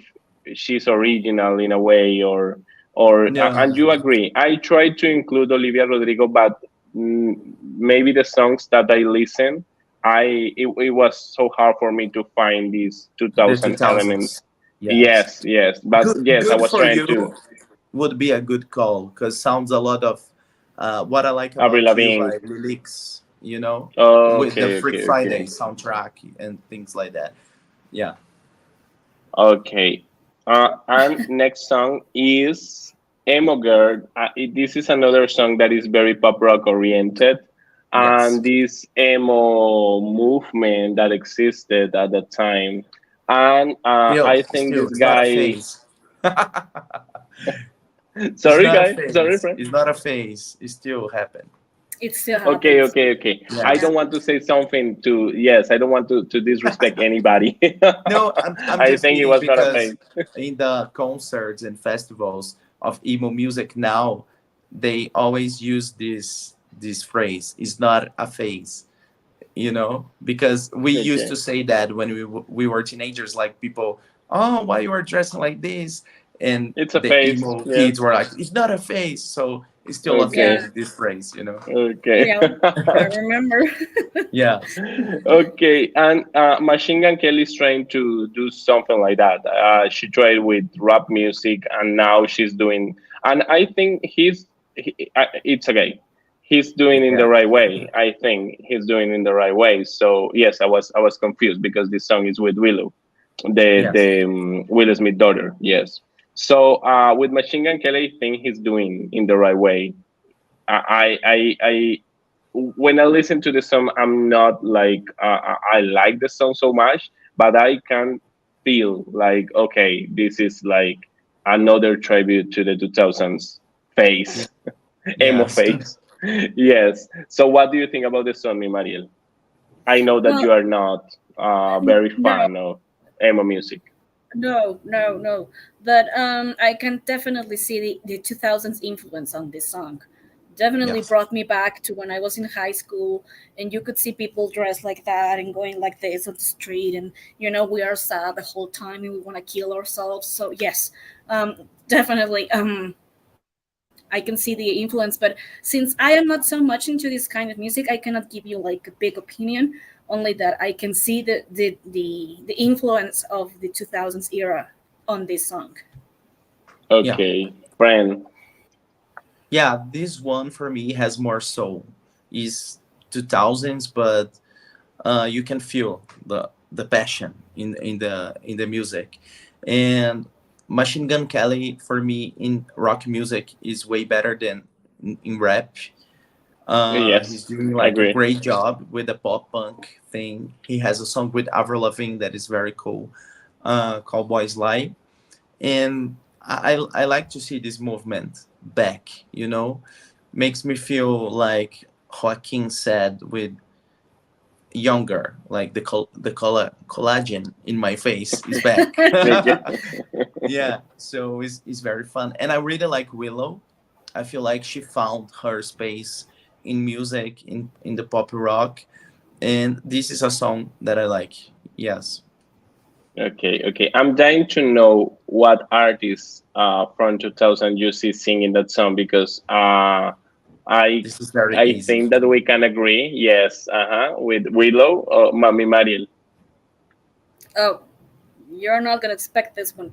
Speaker 3: she's original in a way, or
Speaker 2: No.
Speaker 3: and you agree. I tried to include Olivia Rodrigo, but maybe the songs that I listen, it was so hard for me to find these
Speaker 2: The
Speaker 3: 2000 elements.
Speaker 2: 2000s. Yes.
Speaker 3: Yes, yes, but yes, I
Speaker 2: Good
Speaker 3: was
Speaker 2: for
Speaker 3: trying
Speaker 2: you
Speaker 3: to
Speaker 2: would be a good call because sounds a lot of What I Like
Speaker 3: Avril
Speaker 2: About You
Speaker 3: Lavigne.
Speaker 2: by Lyrics, you know, with the
Speaker 3: Okay,
Speaker 2: Freak
Speaker 3: okay,
Speaker 2: Friday
Speaker 3: okay,
Speaker 2: soundtrack and things like that. Yeah.
Speaker 3: okay. And next song is Emo Girl. This is another song that is very pop rock oriented,
Speaker 2: Yes.
Speaker 3: and this emo movement that existed at the time. And
Speaker 2: Still,
Speaker 3: I think
Speaker 2: still,
Speaker 3: this
Speaker 2: it's not a
Speaker 3: guy.
Speaker 2: phase. It's
Speaker 3: Sorry,
Speaker 2: not a
Speaker 3: guys. Sorry,
Speaker 2: phase.
Speaker 3: friend.
Speaker 2: It's not a phase. It still happened.
Speaker 1: It still
Speaker 3: Okay,
Speaker 1: happens.
Speaker 3: okay, okay. I
Speaker 1: Yeah.
Speaker 3: don't
Speaker 2: Yes.
Speaker 3: want to say something to. Yes, I don't want to disrespect anybody.
Speaker 2: No, I'm
Speaker 3: I
Speaker 2: just
Speaker 3: think it
Speaker 2: kidding
Speaker 3: was not a
Speaker 2: because
Speaker 3: phase.
Speaker 2: in the concerts and festivals of emo music now, they always use this phrase. It's not a phase, you know, because we used
Speaker 3: Okay,
Speaker 2: to say that when we were teenagers, like people, oh, why you are dressing like this, and
Speaker 3: it's a
Speaker 2: the
Speaker 3: phase.
Speaker 2: emo kids
Speaker 3: Yes.
Speaker 2: were like, it's not a phase, so it's still a
Speaker 3: Okay.
Speaker 1: Yeah.
Speaker 2: phase. This phrase, you know.
Speaker 3: Okay.
Speaker 1: Yeah. I remember.
Speaker 2: Yes.
Speaker 3: Okay, and Machine Gun Kelly is trying to do something like that. She tried with rap music, and now she's doing. And I think it's okay. He's doing in the
Speaker 2: Yeah.
Speaker 3: right way. I think he's doing in the right way. So yes, I was confused because this song is with Willow, the
Speaker 2: Yes.
Speaker 3: the Will Smith daughter. Yes. So with Machine Gun Kelly, I think he's doing in the right way. I when I listen to the song, I'm not like I like the song so much, but I can feel like okay, this is like another tribute to the 2000s
Speaker 2: Yeah.
Speaker 3: phase, emo
Speaker 2: Yes.
Speaker 3: phase. Yes. So, what do you think about the song, mi Mariel? I know that
Speaker 1: Well,
Speaker 3: you are not very
Speaker 1: no,
Speaker 3: fan of emo music.
Speaker 1: no. But I can definitely see the 2000s influence on this song. Definitely
Speaker 2: Yes.
Speaker 1: brought me back to when I was in high school, and you could see people dressed like that and going like this on the street, and we are sad the whole time and we want to kill ourselves. So yes, definitely. I can see the influence, but since I am not so much into this kind of music, I cannot give you like a big opinion. Only that I can see the influence of the 2000s era on this song.
Speaker 2: Yeah.
Speaker 3: Okay, friend.
Speaker 2: Yeah. This one for me has more soul. Is 2000s, but you can feel the passion in the music, and Machine Gun Kelly for me in rock music is way better than in rap. He's
Speaker 3: Yes,
Speaker 2: doing
Speaker 3: I
Speaker 2: like a
Speaker 3: agree.
Speaker 2: great job with the pop punk thing. He has a song with Avril Lavigne that is very cool, called Boys Lie, and I like to see this movement back. You know, makes me feel like Joaquin said with younger, like collagen in my face is back.
Speaker 3: Okay.
Speaker 2: Yeah, so it's very fun, and I really like Willow. I feel like she found her space in music, in the pop rock, and this is a song that I like. Yes,
Speaker 3: Okay, okay. I'm dying to know what artist from 2000 you see singing that song because I
Speaker 2: this is very
Speaker 3: I
Speaker 2: easy.
Speaker 3: think that we can agree. Yes, with Willow or Mami Mariel.
Speaker 1: Oh, you're not gonna expect this one.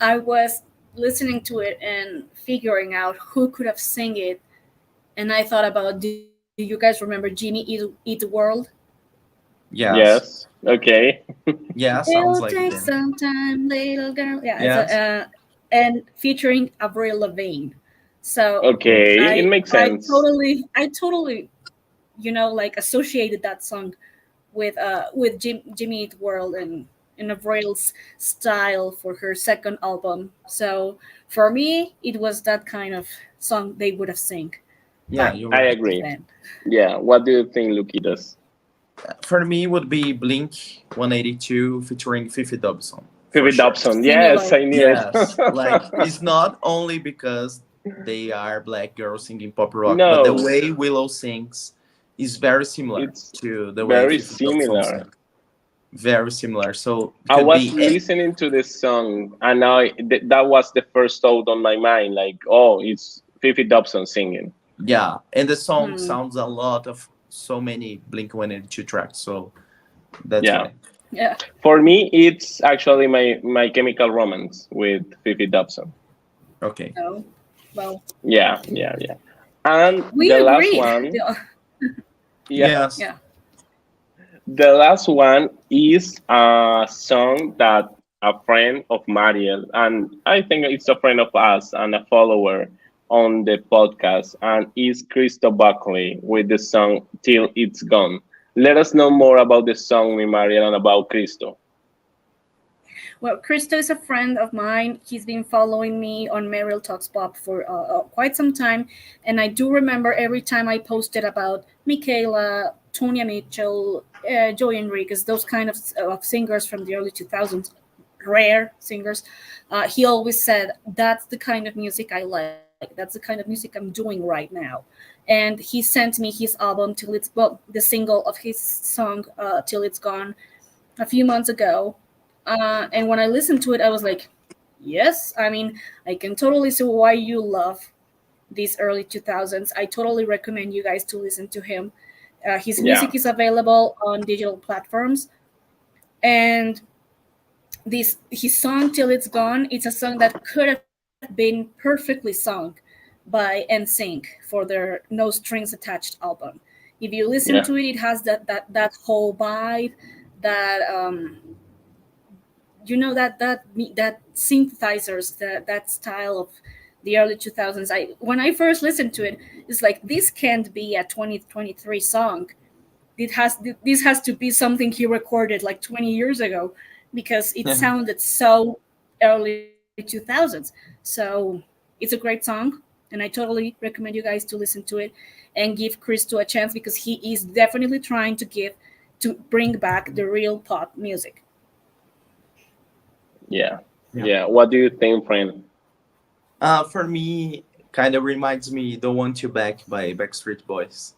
Speaker 1: I was listening to it and figuring out who could have sing it, and I thought about, do you guys remember Jimmy Eat World?
Speaker 2: Yes.
Speaker 3: Yes. Okay.
Speaker 2: Yeah,
Speaker 1: It'll
Speaker 2: sounds like
Speaker 1: take
Speaker 2: them.
Speaker 1: some time, little girl. Yeah, it's a
Speaker 2: Yes.
Speaker 1: and featuring Avril Lavigne. So
Speaker 3: Okay. It
Speaker 1: I
Speaker 3: makes
Speaker 1: I
Speaker 3: sense.
Speaker 1: totally I totally like associated that song with Jimmy Eat World and Avril's style for her second album. So for me, it was that kind of song they would have sing
Speaker 2: Yeah,
Speaker 1: back
Speaker 2: you're
Speaker 3: I
Speaker 2: right.
Speaker 3: agree.
Speaker 1: then.
Speaker 3: Yeah. What do you think, Luquitas?
Speaker 2: For me, would be Blink 182 featuring Fifi Dobson for
Speaker 3: Phoebe
Speaker 2: sure.
Speaker 3: Dobson. Yes,
Speaker 1: Similar.
Speaker 3: I knew it.
Speaker 2: Yes, like it's not only because they are black girls singing pop rock, but the
Speaker 3: No,
Speaker 2: way Willow sings is very similar
Speaker 3: it's
Speaker 2: to the way
Speaker 3: very
Speaker 2: Fifi Dobson
Speaker 3: similar.
Speaker 2: sings. Very similar. So it
Speaker 3: I
Speaker 2: could
Speaker 3: was
Speaker 2: be
Speaker 3: listening to this song, and that was the first thought on my mind. Like, oh, it's Phoebe Dobson singing.
Speaker 2: yeah, and the song
Speaker 1: Hmm.
Speaker 2: sounds a lot of so many Blink 182 tracks. So that's
Speaker 3: Yeah.
Speaker 2: why.
Speaker 1: Yeah.
Speaker 3: For me, it's actually my Chemical Romance with Phoebe Dobson.
Speaker 2: Okay.
Speaker 1: Oh, well,
Speaker 3: Yeah, yeah, yeah. And
Speaker 1: we
Speaker 3: the last
Speaker 1: agreed.
Speaker 3: one, yeah,
Speaker 2: Yes.
Speaker 1: Yeah.
Speaker 3: the last one is a song that a friend of Mariel, and I think it's a friend of us and a follower on the podcast, and is Christo Buckley with the song Till It's Gone. Let us know more about the song, mi Mariel, and about Christo.
Speaker 1: Well, Christo is a friend of mine. He's been following me on Meryl Talks Pop for quite some time. And I do remember every time I posted about Michaela, Tonya Mitchell, Joey Enriquez, those kind of singers from the early 2000s, rare singers, he always said, that's the kind of music I like. That's the kind of music I'm doing right now. And he sent me his album, the single of his song, Till It's Gone, a few months ago. And when I listened to it, I was like, yes, I mean, I can totally see why you love these early 2000s. I totally recommend you guys to listen to him. His
Speaker 3: Yeah,
Speaker 1: music is available on digital platforms. And this his song Till It's Gone, it's a song that could have been perfectly sung by NSYNC for their No Strings Attached album. If you listen to
Speaker 3: yeah,
Speaker 1: it, it has that whole vibe, that that synthesizers, that style of the early 2000s. I When I first listened to it, it's like, this can't be a 2023 song. This has to be something he recorded like 20 years ago, because it sounded so early 2000s. So it's a great song, and I totally recommend you guys to listen to it and give Chris a chance, because he is definitely trying to bring back the real pop music.
Speaker 3: yeah,
Speaker 2: Yeah.
Speaker 3: yeah. What do you think, friend?
Speaker 2: For me, kind of reminds me "Don't Want You Back" by Backstreet Boys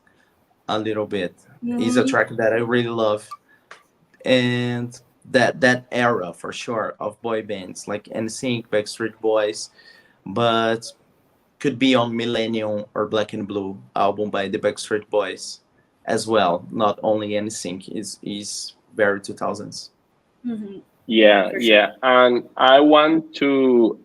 Speaker 2: a little bit. It's a
Speaker 1: Mm,
Speaker 2: track that I really love, and that era for sure of boy bands like NSYNC, Backstreet Boys, but could be on Millennium or Black and Blue album by the Backstreet Boys as well. Not only NSYNC is very 2000s.
Speaker 1: mhm,
Speaker 3: Yeah,
Speaker 1: for sure.
Speaker 3: yeah. And I want to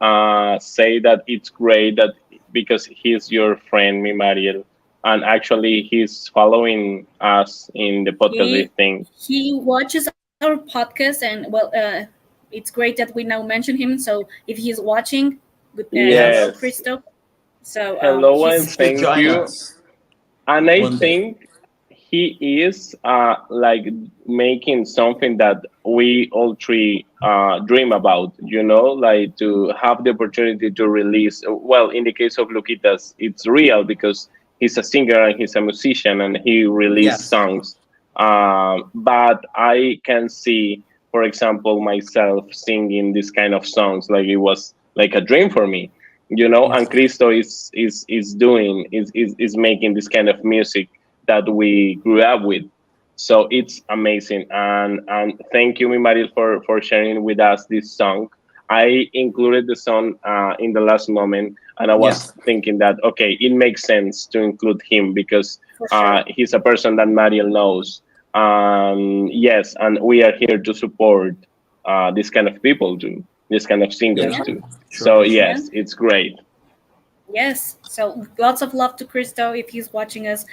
Speaker 3: say that it's great that because he's your friend, mi Mariel, and actually he's following us in the podcast, I
Speaker 1: He
Speaker 3: think.
Speaker 1: he watches our podcast, and well, it's great that we now mention him. So if he's watching, good, hello,
Speaker 2: Yes,
Speaker 3: Yes.
Speaker 1: Christo. So
Speaker 3: Hello
Speaker 2: he
Speaker 3: and
Speaker 1: he's
Speaker 2: should
Speaker 3: thank
Speaker 2: join
Speaker 3: you.
Speaker 2: us
Speaker 3: And I
Speaker 2: one day.
Speaker 3: think he is like making something that we all three dream about, like to have the opportunity to release. Well, in the case of Luquitas, it's real because he's a singer and he's a musician and he released
Speaker 2: Yes.
Speaker 3: songs. But I can see, for example, myself singing this kind of songs like it was like a dream for me, and
Speaker 2: Yes.
Speaker 3: Cristo is making this kind of music that we grew up with. So it's amazing, and thank you, mi Maril, for sharing with us this song. I included the song in the last moment, and I
Speaker 2: Yeah.
Speaker 3: was thinking that okay, it makes sense to include him because
Speaker 1: for sure.
Speaker 3: he's a person that Mariel knows. Yes, and we are here to support. this kind of people do, this kind of singers
Speaker 2: Yeah,
Speaker 1: Yeah.
Speaker 3: too. So
Speaker 2: sure, sure.
Speaker 1: Yeah.
Speaker 3: yes, it's great.
Speaker 1: Yes. So lots of love to Christo if he's watching us.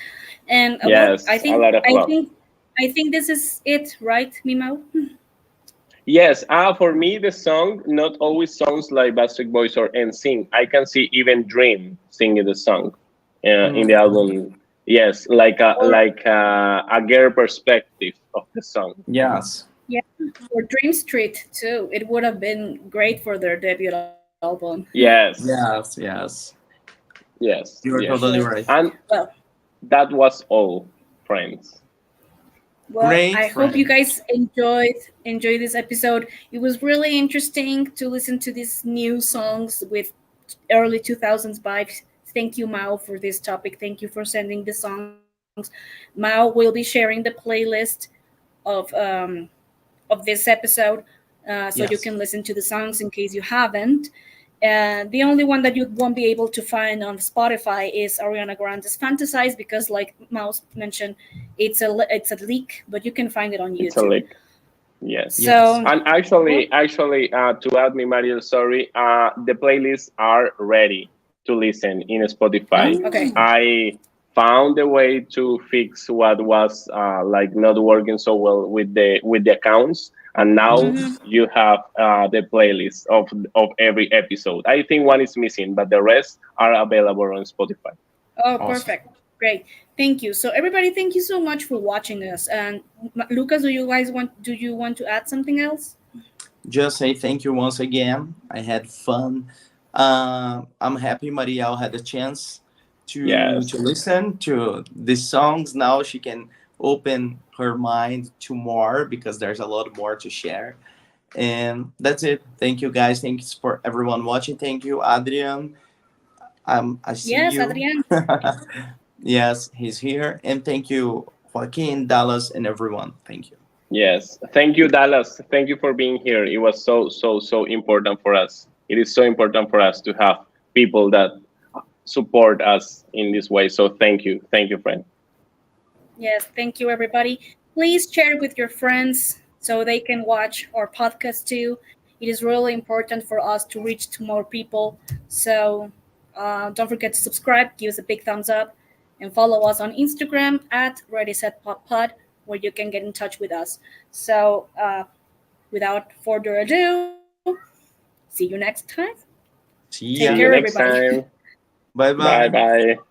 Speaker 1: And well, I
Speaker 3: Yes, a
Speaker 1: think
Speaker 3: lot of
Speaker 1: I
Speaker 3: love.
Speaker 1: think I think this is it, right, Mimo?
Speaker 3: Yes, for me, the song not always sounds like Backstreet Boys or NSYNC. I can see even Dream singing the song in the
Speaker 2: Mm,
Speaker 3: album. Yes,
Speaker 1: Or
Speaker 3: a girl perspective of the song.
Speaker 2: yes,
Speaker 1: yeah, or Dream Street too. It would have been great for their debut album.
Speaker 3: Yes,
Speaker 2: yes, yes.
Speaker 3: yes,
Speaker 2: You're
Speaker 1: For
Speaker 3: yes.
Speaker 2: totally
Speaker 1: sure.
Speaker 2: right.
Speaker 3: And
Speaker 1: Well,
Speaker 3: that was all, friends.
Speaker 1: well,
Speaker 2: Great
Speaker 1: I hope you
Speaker 2: friend.
Speaker 1: guys enjoyed this episode. It was really interesting to listen to these new songs with early 2000s vibes. Thank you, Mao, for this topic. Thank you for sending the songs. Mao will be sharing the playlist of this episode, so you can
Speaker 2: Yes,
Speaker 1: listen to the songs in case you haven't. And the only one that you won't be able to find on Spotify is Ariana Grande's "Fantasize" because, like Mouse mentioned, it's a leak, but you can find it on
Speaker 3: It's a
Speaker 1: YouTube.
Speaker 3: lick. Yes.
Speaker 2: yes.
Speaker 1: So,
Speaker 3: And
Speaker 1: well,
Speaker 3: actually, to add me, Mario, sorry, the playlists are ready to listen in Spotify.
Speaker 1: okay.
Speaker 2: Oh,
Speaker 3: I found a way to fix what was like not working so well with the accounts, and now
Speaker 1: Hmm.
Speaker 3: you have the playlist of every episode. I think one is missing, but the rest are available on Spotify.
Speaker 1: Oh,
Speaker 2: awesome.
Speaker 1: perfect. Great. Thank you. So, everybody, thank you so much for watching us. And Lucas, do you want to add something else?
Speaker 2: Just say thank you once again. I had fun. I'm happy Marielle had a chance to
Speaker 3: Yes,
Speaker 2: listen to these songs. Now she can open her mind to more because there's a lot more to share. And that's it. Thank you guys. Thanks for everyone watching. Thank you, Adrian. I see
Speaker 1: Yes,
Speaker 2: you.
Speaker 1: Adrian.
Speaker 2: Yes, he's here. And thank you, Joaquin, Dallas, and everyone. Thank you.
Speaker 3: yes. Thank you, Dallas. Thank you for being here. It was so important for us. It is so important for us to have people that support us in this way. So thank you, friend.
Speaker 1: Yes, thank you, everybody. Please share it with your friends so they can watch our podcast too. It is really important for us to reach to more people. So don't forget to subscribe, give us a big thumbs up, and follow us on Instagram at Ready Set Pop Pod, where you can get in touch with us. So without further ado, see you next time. Take
Speaker 2: See
Speaker 1: care,
Speaker 3: See
Speaker 2: ya.
Speaker 3: you next
Speaker 1: everybody.
Speaker 3: time.
Speaker 2: Bye
Speaker 3: Bye
Speaker 2: bye.
Speaker 3: bye.